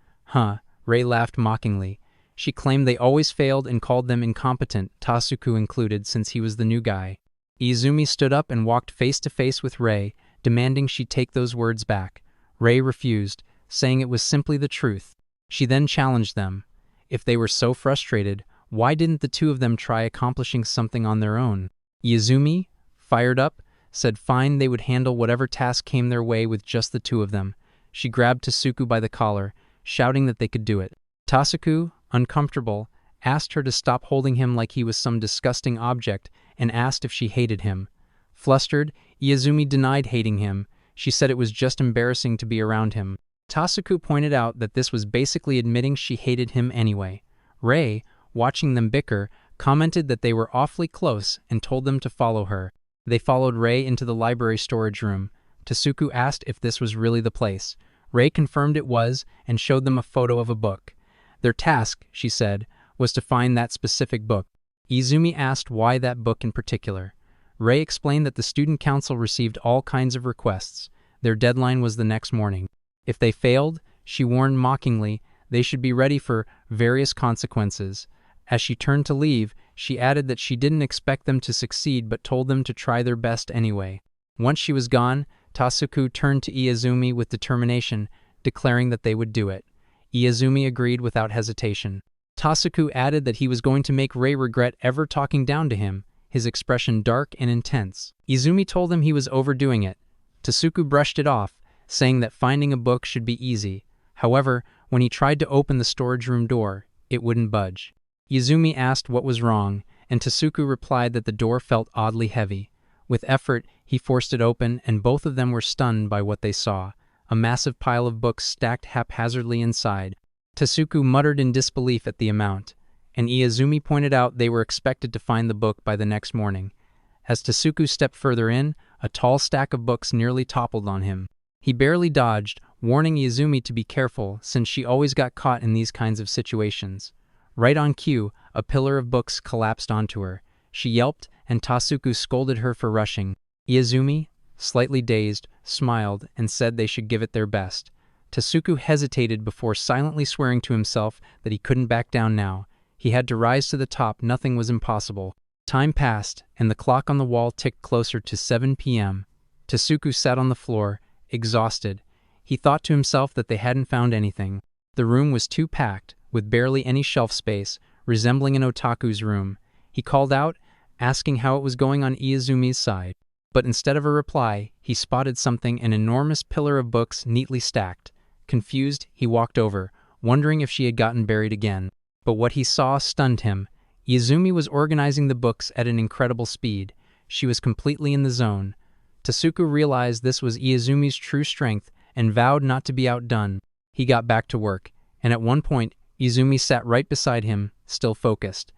Rei laughed mockingly. She claimed they always failed and called them incompetent, Tasuku included since he was the new guy. Izumi stood up and walked face-to-face with Rei, demanding she take those words back. Rei refused, saying it was simply the truth. She then challenged them. If they were so frustrated, why didn't the two of them try accomplishing something on their own? Izumi, fired up, said fine they would handle whatever task came their way with just the two of them. She grabbed Tasuku by the collar, shouting that they could do it. Tasuku, uncomfortable, asked her to stop holding him like he was some disgusting object and asked if she hated him. Flustered, Izumi denied hating him. She said it was just embarrassing to be around him. Tasuku pointed out that this was basically admitting she hated him anyway. Rei, watching them bicker, commented that they were awfully close and told them to follow her. They followed Rei into the library storage room. Tasuku asked if this was really the place. Rei confirmed it was and showed them a photo of a book. Their task, she said, was to find that specific book. Izumi asked why that book in particular. Rei explained that the student council received all kinds of requests. Their deadline was the next morning. If they failed, she warned mockingly, they should be ready for various consequences. As she turned to leave, she added that she didn't expect them to succeed but told them to try their best anyway. Once she was gone, Tasuku turned to Izumi with determination, declaring that they would do it. Izumi agreed without hesitation. Tasuku added that he was going to make Rei regret ever talking down to him, his expression dark and intense. Izumi told him he was overdoing it. Tasuku brushed it off, saying that finding a book should be easy. However, when he tried to open the storage room door, it wouldn't budge. Izumi asked what was wrong, and Tasuku replied that the door felt oddly heavy. With effort, he forced it open, and both of them were stunned by what they saw. A massive pile of books stacked haphazardly inside. Tasuku muttered in disbelief at the amount, and Izumi pointed out they were expected to find the book by the next morning. As Tasuku stepped further in, a tall stack of books nearly toppled on him. He barely dodged, warning Izumi to be careful since she always got caught in these kinds of situations. Right on cue, a pillar of books collapsed onto her. She yelped, and Tasuku scolded her for rushing. Izumi, slightly dazed, smiled and said they should give it their best. Tasuku hesitated before silently swearing to himself that he couldn't back down now. He had to rise to the top, nothing was impossible. Time passed, and the clock on the wall ticked closer to 7 p.m. Tasuku sat on the floor, exhausted. He thought to himself that they hadn't found anything. The room was too packed, with barely any shelf space, resembling an otaku's room. He called out, asking how it was going on Izumi's side. But instead of a reply, he spotted something, an enormous pillar of books neatly stacked. Confused, he walked over, wondering if she had gotten buried again. But what he saw stunned him. Izumi was organizing the books at an incredible speed. She was completely in the zone. Tasuku realized this was Izumi's true strength and vowed not to be outdone. He got back to work, and at one point, Izumi sat right beside him, still focused.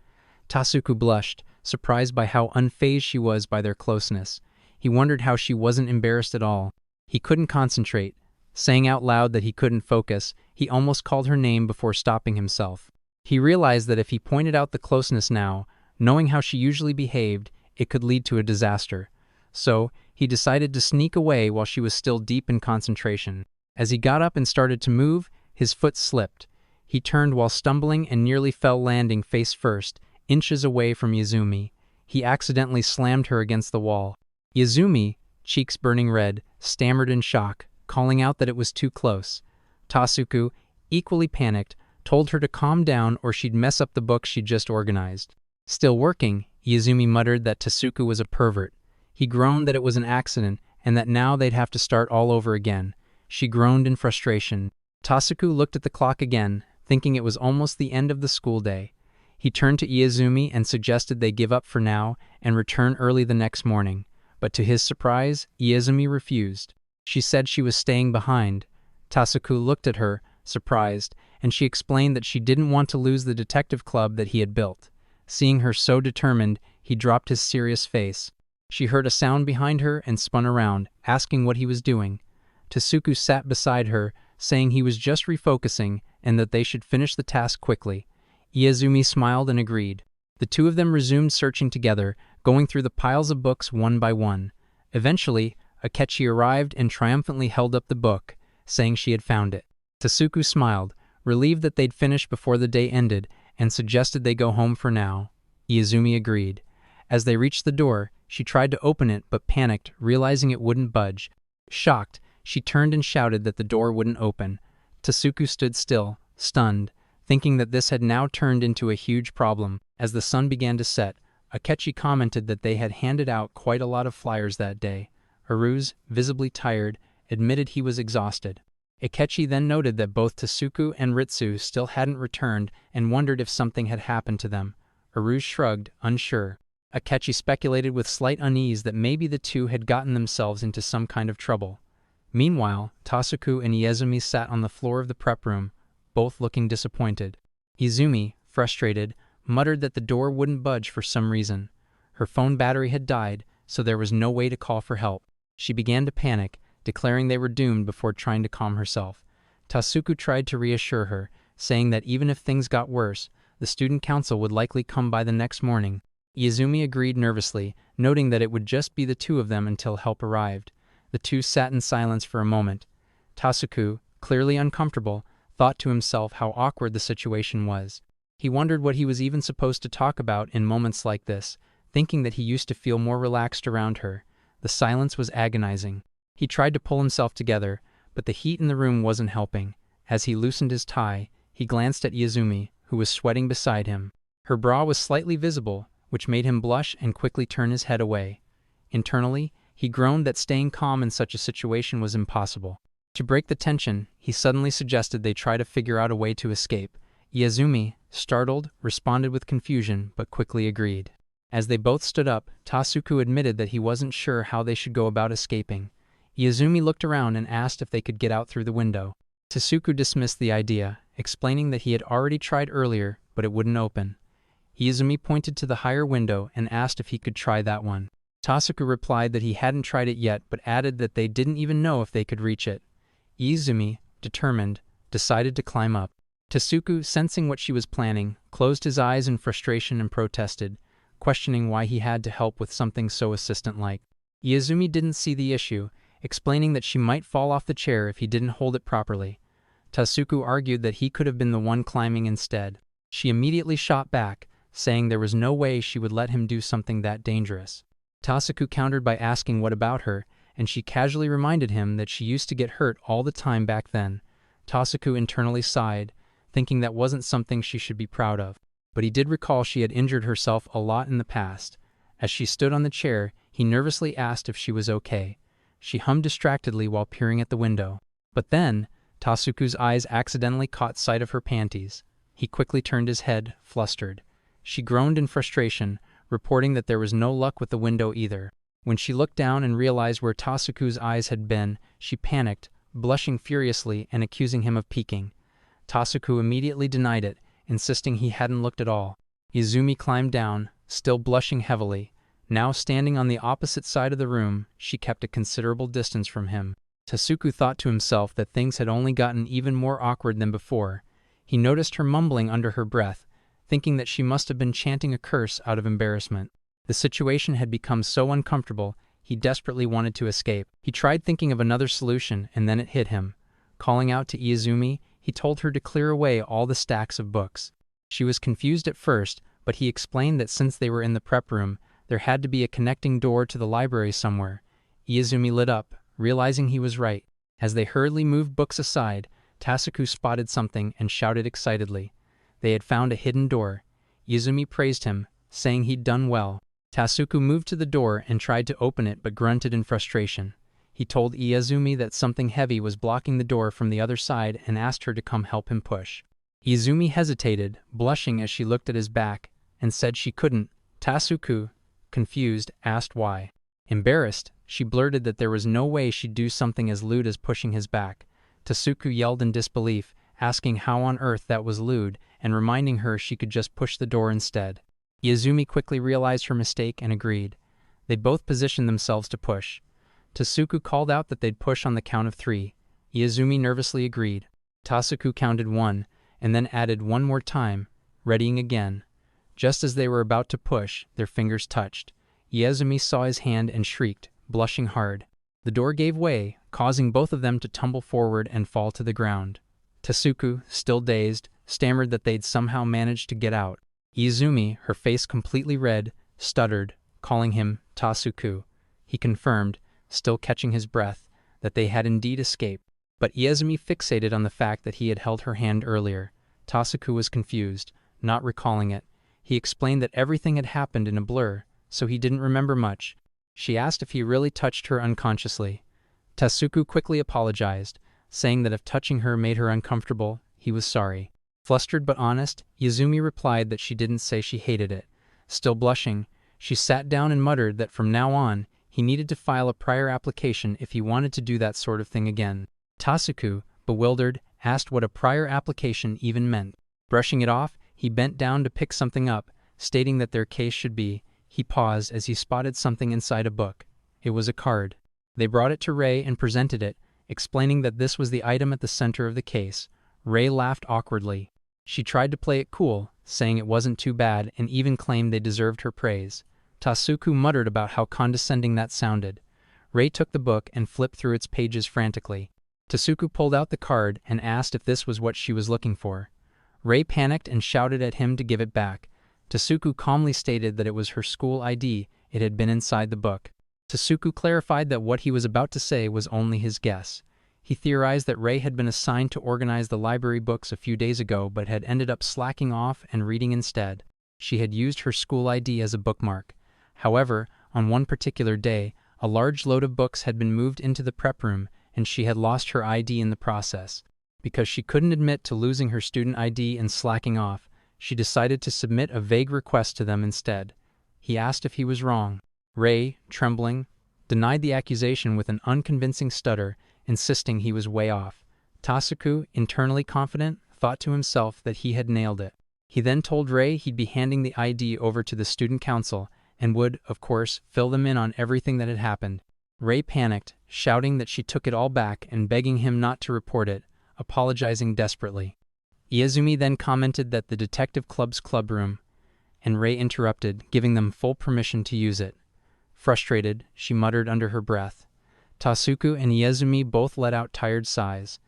Tasuku blushed, surprised by how unfazed she was by their closeness. He wondered how she wasn't embarrassed at all. He couldn't concentrate. Saying out loud that he couldn't focus, he almost called her name before stopping himself. He realized that if he pointed out the closeness now, knowing how she usually behaved, it could lead to a disaster. So, he decided to sneak away while she was still deep in concentration. As he got up and started to move, his foot slipped. He turned while stumbling and nearly fell, landing face first, inches away from Izumi. He accidentally slammed her against the wall. Izumi, cheeks burning red, stammered in shock, calling out that it was too close. Tasuku, equally panicked, told her to calm down or she'd mess up the book she'd just organized. Still working, Izumi muttered that Tasuku was a pervert. He groaned that it was an accident and that now they'd have to start all over again. She groaned in frustration. Tasuku looked at the clock again, thinking it was almost the end of the school day. He turned to Izumi and suggested they give up for now and return early the next morning. But to his surprise, Izumi refused. She said she was staying behind. Tasuku looked at her, surprised, and she explained that she didn't want to lose the detective club that he had built. Seeing her so determined, he dropped his serious face. She heard a sound behind her and spun around, asking what he was doing. Tasuku sat beside her, saying he was just refocusing and that they should finish the task quickly. Izumi smiled and agreed. The two of them resumed searching together, going through the piles of books one by one. Eventually, Akechi arrived and triumphantly held up the book, saying she had found it. Tasuku smiled, relieved that they'd finished before the day ended, and suggested they go home for now. Izumi agreed. As they reached the door, she tried to open it but panicked, realizing it wouldn't budge. Shocked, she turned and shouted that the door wouldn't open. Tasuku stood still, stunned, thinking that this had now turned into a huge problem. As the sun began to set, Akechi commented that they had handed out quite a lot of flyers that day. Aruse, visibly tired, admitted he was exhausted. Akechi then noted that both Tasuku and Ritsu still hadn't returned and wondered if something had happened to them. Aruse shrugged, unsure. Akechi speculated with slight unease that maybe the two had gotten themselves into some kind of trouble. Meanwhile, Tasuku and Izumi sat on the floor of the prep room, both looking disappointed. Izumi, frustrated, muttered that the door wouldn't budge for some reason. Her phone battery had died, so there was no way to call for help. She began to panic, declaring they were doomed before trying to calm herself. Tasuku tried to reassure her, saying that even if things got worse, the student council would likely come by the next morning. Izumi agreed nervously, noting that it would just be the two of them until help arrived. The two sat in silence for a moment. Tasuku, clearly uncomfortable, thought to himself how awkward the situation was. He wondered what he was even supposed to talk about in moments like this, thinking that he used to feel more relaxed around her. The silence was agonizing. He tried to pull himself together, but the heat in the room wasn't helping. As he loosened his tie, he glanced at Izumi, who was sweating beside him. Her bra was slightly visible, which made him blush and quickly turn his head away. Internally, he groaned that staying calm in such a situation was impossible. To break the tension, he suddenly suggested they try to figure out a way to escape. Izumi, startled, responded with confusion, but quickly agreed. As they both stood up, Tasuku admitted that he wasn't sure how they should go about escaping. Izumi looked around and asked if they could get out through the window. Tasuku dismissed the idea, explaining that he had already tried earlier, but it wouldn't open. Izumi pointed to the higher window and asked if he could try that one. Tasuku replied that he hadn't tried it yet, but added that they didn't even know if they could reach it. Izumi, determined, decided to climb up. Tasuku, sensing what she was planning, closed his eyes in frustration and protested, questioning why he had to help with something so assistant-like. Izumi didn't see the issue, explaining that she might fall off the chair if he didn't hold it properly. Tasuku argued that he could have been the one climbing instead. She immediately shot back, saying there was no way she would let him do something that dangerous. Tasuku countered by asking what about her, and she casually reminded him that she used to get hurt all the time back then. Tasuku internally sighed, thinking that wasn't something she should be proud of. But he did recall she had injured herself a lot in the past. As she stood on the chair, he nervously asked if she was okay. She hummed distractedly while peering at the window. But then, Tasuku's eyes accidentally caught sight of her panties. He quickly turned his head, flustered. She groaned in frustration, reporting that there was no luck with the window either. When she looked down and realized where Tasuku's eyes had been, she panicked, blushing furiously and accusing him of peeking. Tasuku immediately denied it, insisting he hadn't looked at all. Izumi climbed down, still blushing heavily. Now standing on the opposite side of the room, she kept a considerable distance from him. Tasuku thought to himself that things had only gotten even more awkward than before. He noticed her mumbling under her breath, thinking that she must have been chanting a curse out of embarrassment. The situation had become so uncomfortable, he desperately wanted to escape. He tried thinking of another solution, and then it hit him. Calling out to Izumi, he told her to clear away all the stacks of books. She was confused at first, but he explained that since they were in the prep room, there had to be a connecting door to the library somewhere. Izumi lit up, realizing he was right. As they hurriedly moved books aside, Tasuku spotted something and shouted excitedly. They had found a hidden door. Izumi praised him, saying he'd done well. Tasuku moved to the door and tried to open it but grunted in frustration. He told Izumi that something heavy was blocking the door from the other side and asked her to come help him push. Izumi hesitated, blushing as she looked at his back, and said she couldn't. Tasuku, confused, asked why. Embarrassed, she blurted that there was no way she'd do something as lewd as pushing his back. Tasuku yelled in disbelief, asking how on earth that was lewd, and reminding her she could just push the door instead. Izumi quickly realized her mistake and agreed. They both positioned themselves to push. Tasuku called out that they'd push on the count of 3. Izumi nervously agreed. Tasuku counted 1, and then added 1 more time, readying again. Just as they were about to push, their fingers touched. Izumi saw his hand and shrieked, blushing hard. The door gave way, causing both of them to tumble forward and fall to the ground. Tasuku, still dazed, stammered that they'd somehow managed to get out. Izumi, her face completely red, stuttered, calling him Tasuku. He confirmed, still catching his breath, that they had indeed escaped. But Izumi fixated on the fact that he had held her hand earlier. Tasuku was confused, not recalling it. He explained that everything had happened in a blur, so he didn't remember much. She asked if he really touched her unconsciously. Tasuku quickly apologized, saying that if touching her made her uncomfortable, he was sorry. Flustered but honest, Izumi replied that she didn't say she hated it. Still blushing, She sat down and muttered that from now on, he needed to file a prior application if he wanted to do that sort of thing again. Tasuku, bewildered, asked what a prior application even meant. Brushing it off, he bent down to pick something up, stating that their case should be. He paused as he spotted something inside a book. It was a card. They brought it to Ray and presented it, explaining that this was the item at the center of the case. Ray laughed awkwardly. She tried to play it cool, saying it wasn't too bad and even claimed they deserved her praise. Tasuku muttered about how condescending that sounded. Ray took the book and flipped through its pages frantically. Tasuku pulled out the card and asked if this was what she was looking for. Ray panicked and shouted at him to give it back. Tasuku calmly stated that it was her school ID, it had been inside the book. Tasuku clarified that what he was about to say was only his guess. He theorized that Ray had been assigned to organize the library books a few days ago but had ended up slacking off and reading instead. She had used her school ID as a bookmark. However, on one particular day, a large load of books had been moved into the prep room and she had lost her ID in the process. Because she couldn't admit to losing her student ID and slacking off, she decided to submit a vague request to them instead. He asked if he was wrong. Ray, trembling, denied the accusation with an unconvincing stutter, insisting he was way off. Tasuku, internally confident, thought to himself that he had nailed it. He then told Ray he'd be handing the ID over to the student council and would, of course, fill them in on everything that had happened. Ray panicked, shouting that she took it all back and begging him not to report it, apologizing desperately. Iezumi then commented that the detective club's clubroom, and Ray interrupted, giving them full permission to use it. Frustrated, she muttered under her breath. Tasuku and Iezumi both let out tired sighs.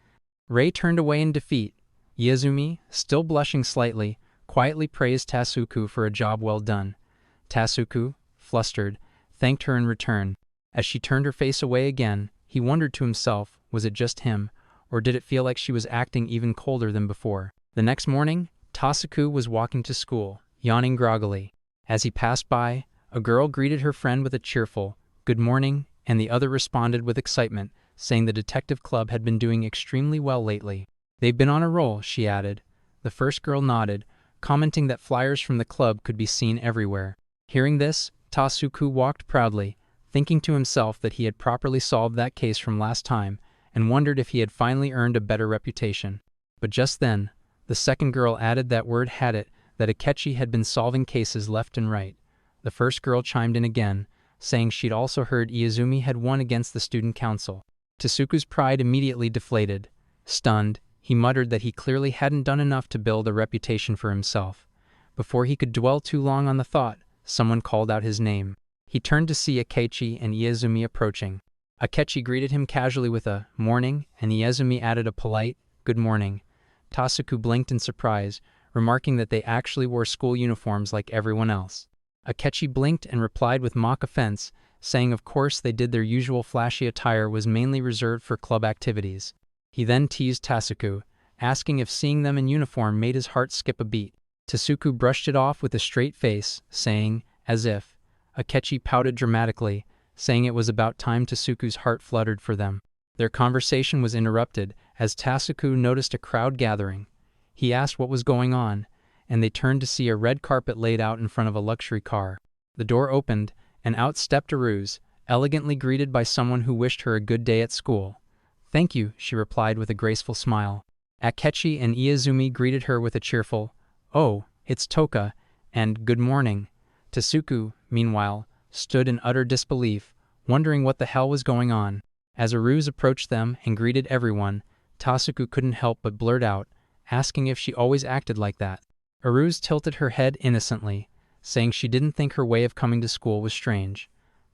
Ray turned away in defeat. Iezumi, still blushing slightly, quietly praised Tasuku for a job well done. Tasuku, flustered, thanked her in return. As she turned her face away again, he wondered to himself, was it just him, or did it feel like she was acting even colder than before? The next morning, Tasuku was walking to school, yawning groggily. As he passed by, a girl greeted her friend with a cheerful, "Good morning," and the other responded with excitement, saying the detective club had been doing extremely well lately. "They've been on a roll," she added. The first girl nodded, commenting that flyers from the club could be seen everywhere. Hearing this, Tasuku walked proudly, thinking to himself that he had properly solved that case from last time, and wondered if he had finally earned a better reputation. But just then, the second girl added that word had it that Akechi had been solving cases left and right. The first girl chimed in again, saying she'd also heard Iezumi had won against the student council. Tasuku's pride immediately deflated. Stunned, he muttered that he clearly hadn't done enough to build a reputation for himself. Before he could dwell too long on the thought, someone called out his name. He turned to see Akechi and Iezumi approaching. Akechi greeted him casually with a "morning," and Iezumi added a polite "good morning." Tasuku blinked in surprise, remarking that they actually wore school uniforms like everyone else. Akechi blinked and replied with mock offense, saying of course they did, their usual flashy attire was mainly reserved for club activities. He then teased Tasuku, asking if seeing them in uniform made his heart skip a beat. Tasuku brushed it off with a straight face, saying, as if. Akechi pouted dramatically, saying it was about time. Tasuku's heart fluttered for them. Their conversation was interrupted as Tasuku noticed a crowd gathering. He asked what was going on, and they turned to see a red carpet laid out in front of a luxury car. The door opened, and out stepped Aruse, elegantly greeted by someone who wished her a good day at school. "Thank you," she replied with a graceful smile. Akechi and Iezumi greeted her with a cheerful, "Oh, it's Toka," and "good morning." Tasuku, meanwhile, stood in utter disbelief, wondering what the hell was going on. As Aruse approached them and greeted everyone, Tasuku couldn't help but blurt out, asking if she always acted like that. Aruse tilted her head innocently, saying she didn't think her way of coming to school was strange.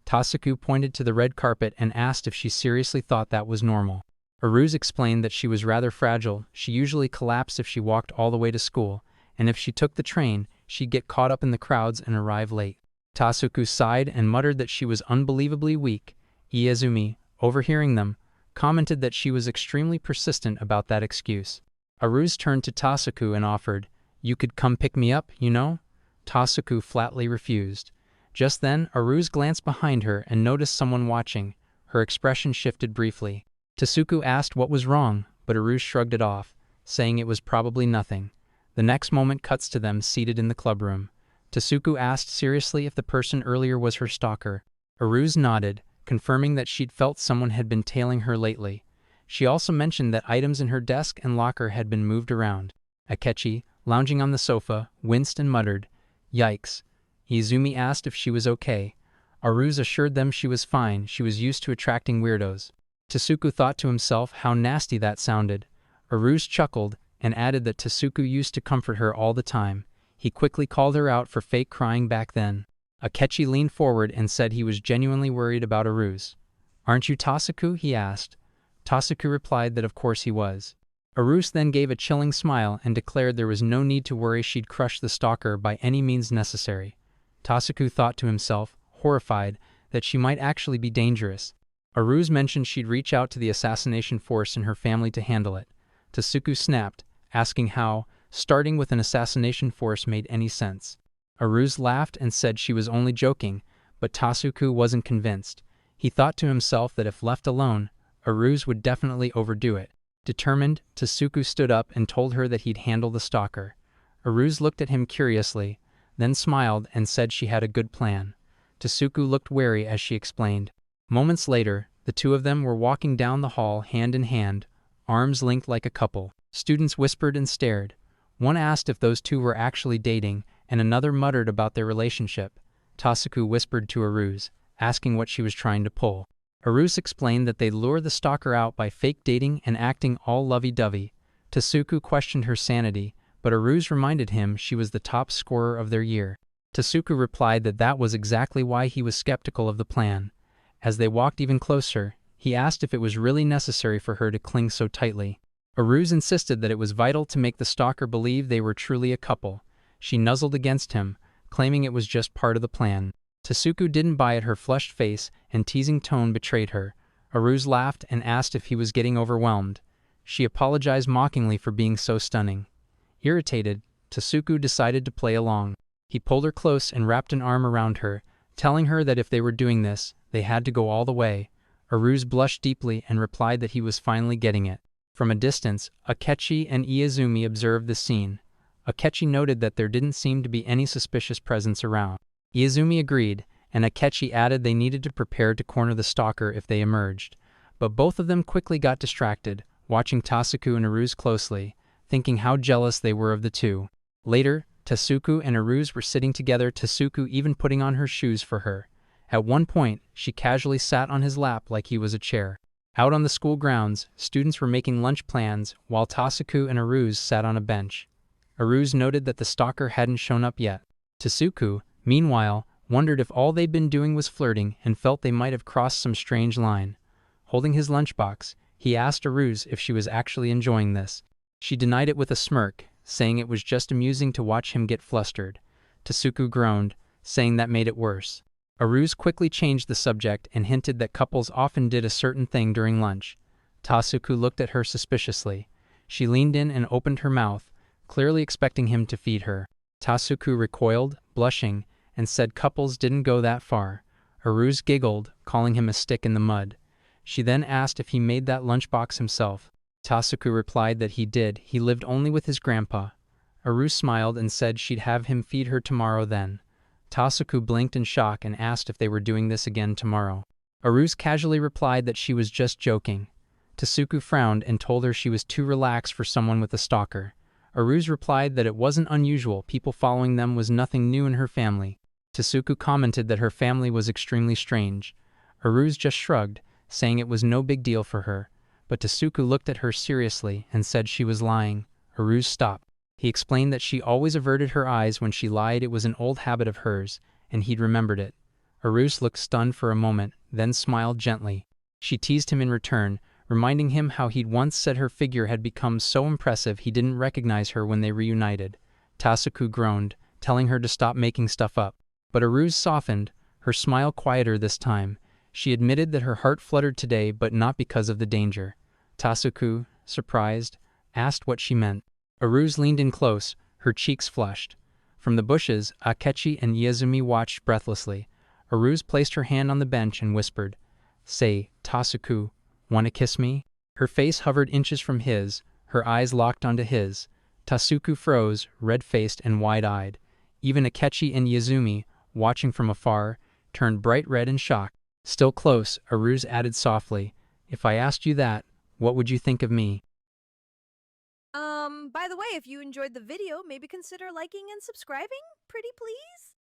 Tasuku pointed to the red carpet and asked if she seriously thought that was normal. Aruse explained that she was rather fragile, she usually collapsed if she walked all the way to school, and if she took the train, she'd get caught up in the crowds and arrive late. Tasuku sighed and muttered that she was unbelievably weak. Iezumi, overhearing them, commented that she was extremely persistent about that excuse. Aruse turned to Tasuku and offered, "You could come pick me up, you know?" Tasuku flatly refused. Just then, Aruse glanced behind her and noticed someone watching. Her expression shifted briefly. Tasuku asked what was wrong, but Aruse shrugged it off, saying it was probably nothing. The next moment cuts to them seated in the clubroom. Tasuku asked seriously if the person earlier was her stalker. Aruse nodded, confirming that she'd felt someone had been tailing her lately. She also mentioned that items in her desk and locker had been moved around. Akechi, lounging on the sofa, winced and muttered, "Yikes." Izumi asked if she was okay. Aruse assured them she was fine, she was used to attracting weirdos. Tasuku thought to himself how nasty that sounded. Aruse chuckled and added that Tasuku used to comfort her all the time. He quickly called her out for fake crying back then. Akechi leaned forward and said he was genuinely worried about Aruse. "Aren't you Tasuku?" he asked. Tasuku replied that of course he was. Aruse then gave a chilling smile and declared there was no need to worry, she'd crush the stalker by any means necessary. Tasuku thought to himself, horrified, that she might actually be dangerous. Aruse mentioned she'd reach out to the assassination force in her family to handle it. Tasuku snapped, asking how starting with an assassination force made any sense. Aruse laughed and said she was only joking, but Tasuku wasn't convinced. He thought to himself that if left alone, Aruse would definitely overdo it. Determined, Tasuku stood up and told her that he'd handle the stalker. Aruse looked at him curiously, then smiled and said she had a good plan. Tasuku looked wary as she explained. Moments later, the two of them were walking down the hall hand in hand, arms linked like a couple. Students whispered and stared. One asked if those two were actually dating, and another muttered about their relationship. Tasuku whispered to Aruse, asking what she was trying to pull. Aruse explained that they'd lure the stalker out by fake dating and acting all lovey-dovey. Tasuku questioned her sanity, but Aruse reminded him she was the top scorer of their year. Tasuku replied that that was exactly why he was skeptical of the plan. As they walked even closer, he asked if it was really necessary for her to cling so tightly. Aruse insisted that it was vital to make the stalker believe they were truly a couple. She nuzzled against him, claiming it was just part of the plan. Tasuku didn't buy it. Her flushed face and teasing tone betrayed her. Aruse laughed and asked if he was getting overwhelmed. She apologized mockingly for being so stunning. Irritated, Tasuku decided to play along. He pulled her close and wrapped an arm around her, telling her that if they were doing this, they had to go all the way. Aruse blushed deeply and replied that he was finally getting it. From a distance, Akechi and Izumi observed the scene. Akechi noted that there didn't seem to be any suspicious presence around. Izumi agreed, and Akechi added they needed to prepare to corner the stalker if they emerged. But both of them quickly got distracted, watching Tasuku and Aruse closely, thinking how jealous they were of the two. Later, Tasuku and Aruse were sitting together, Tasuku even putting on her shoes for her. At one point, she casually sat on his lap like he was a chair. Out on the school grounds, students were making lunch plans, while Tasuku and Aruse sat on a bench. Aruse noted that the stalker hadn't shown up yet. Tasuku, meanwhile, wondered if all they'd been doing was flirting and felt they might have crossed some strange line. Holding his lunchbox, he asked Aruse if she was actually enjoying this. She denied it with a smirk, saying it was just amusing to watch him get flustered. Tasuku groaned, saying that made it worse. Aruse quickly changed the subject and hinted that couples often did a certain thing during lunch. Tasuku looked at her suspiciously. She leaned in and opened her mouth, clearly expecting him to feed her. Tasuku recoiled, blushing, and said couples didn't go that far. Aruse giggled, calling him a stick in the mud. She then asked if he made that lunchbox himself. Tasuku replied that he did, he lived only with his grandpa. Aruse smiled and said she'd have him feed her tomorrow then. Tasuku blinked in shock and asked if they were doing this again tomorrow. Aruse casually replied that she was just joking. Tasuku frowned and told her she was too relaxed for someone with a stalker. Aruse replied that it wasn't unusual, people following them was nothing new in her family. Tasuku commented that her family was extremely strange. Aruse just shrugged, saying it was no big deal for her. But Tasuku looked at her seriously and said she was lying. Aruse stopped. He explained that she always averted her eyes when she lied. It was an old habit of hers, and he'd remembered it. Aruse looked stunned for a moment, then smiled gently. She teased him in return, reminding him how he'd once said her figure had become so impressive he didn't recognize her when they reunited. Tasuku groaned, telling her to stop making stuff up. But Aruse softened, her smile quieter this time. She admitted that her heart fluttered today, but not because of the danger. Tasuku, surprised, asked what she meant. Aruse leaned in close, her cheeks flushed. From the bushes, Akechi and Izumi watched breathlessly. Aruse placed her hand on the bench and whispered, "Say, Tasuku, wanna kiss me?" Her face hovered inches from his, her eyes locked onto his. Tasuku froze, red-faced and wide-eyed. Even Akechi and Yazumi, watching from afar, turned bright red in shock. Still close, Aruse added softly, "If I asked you that, what would you think of me?" By the way, if you enjoyed the video, maybe consider liking and subscribing, pretty please?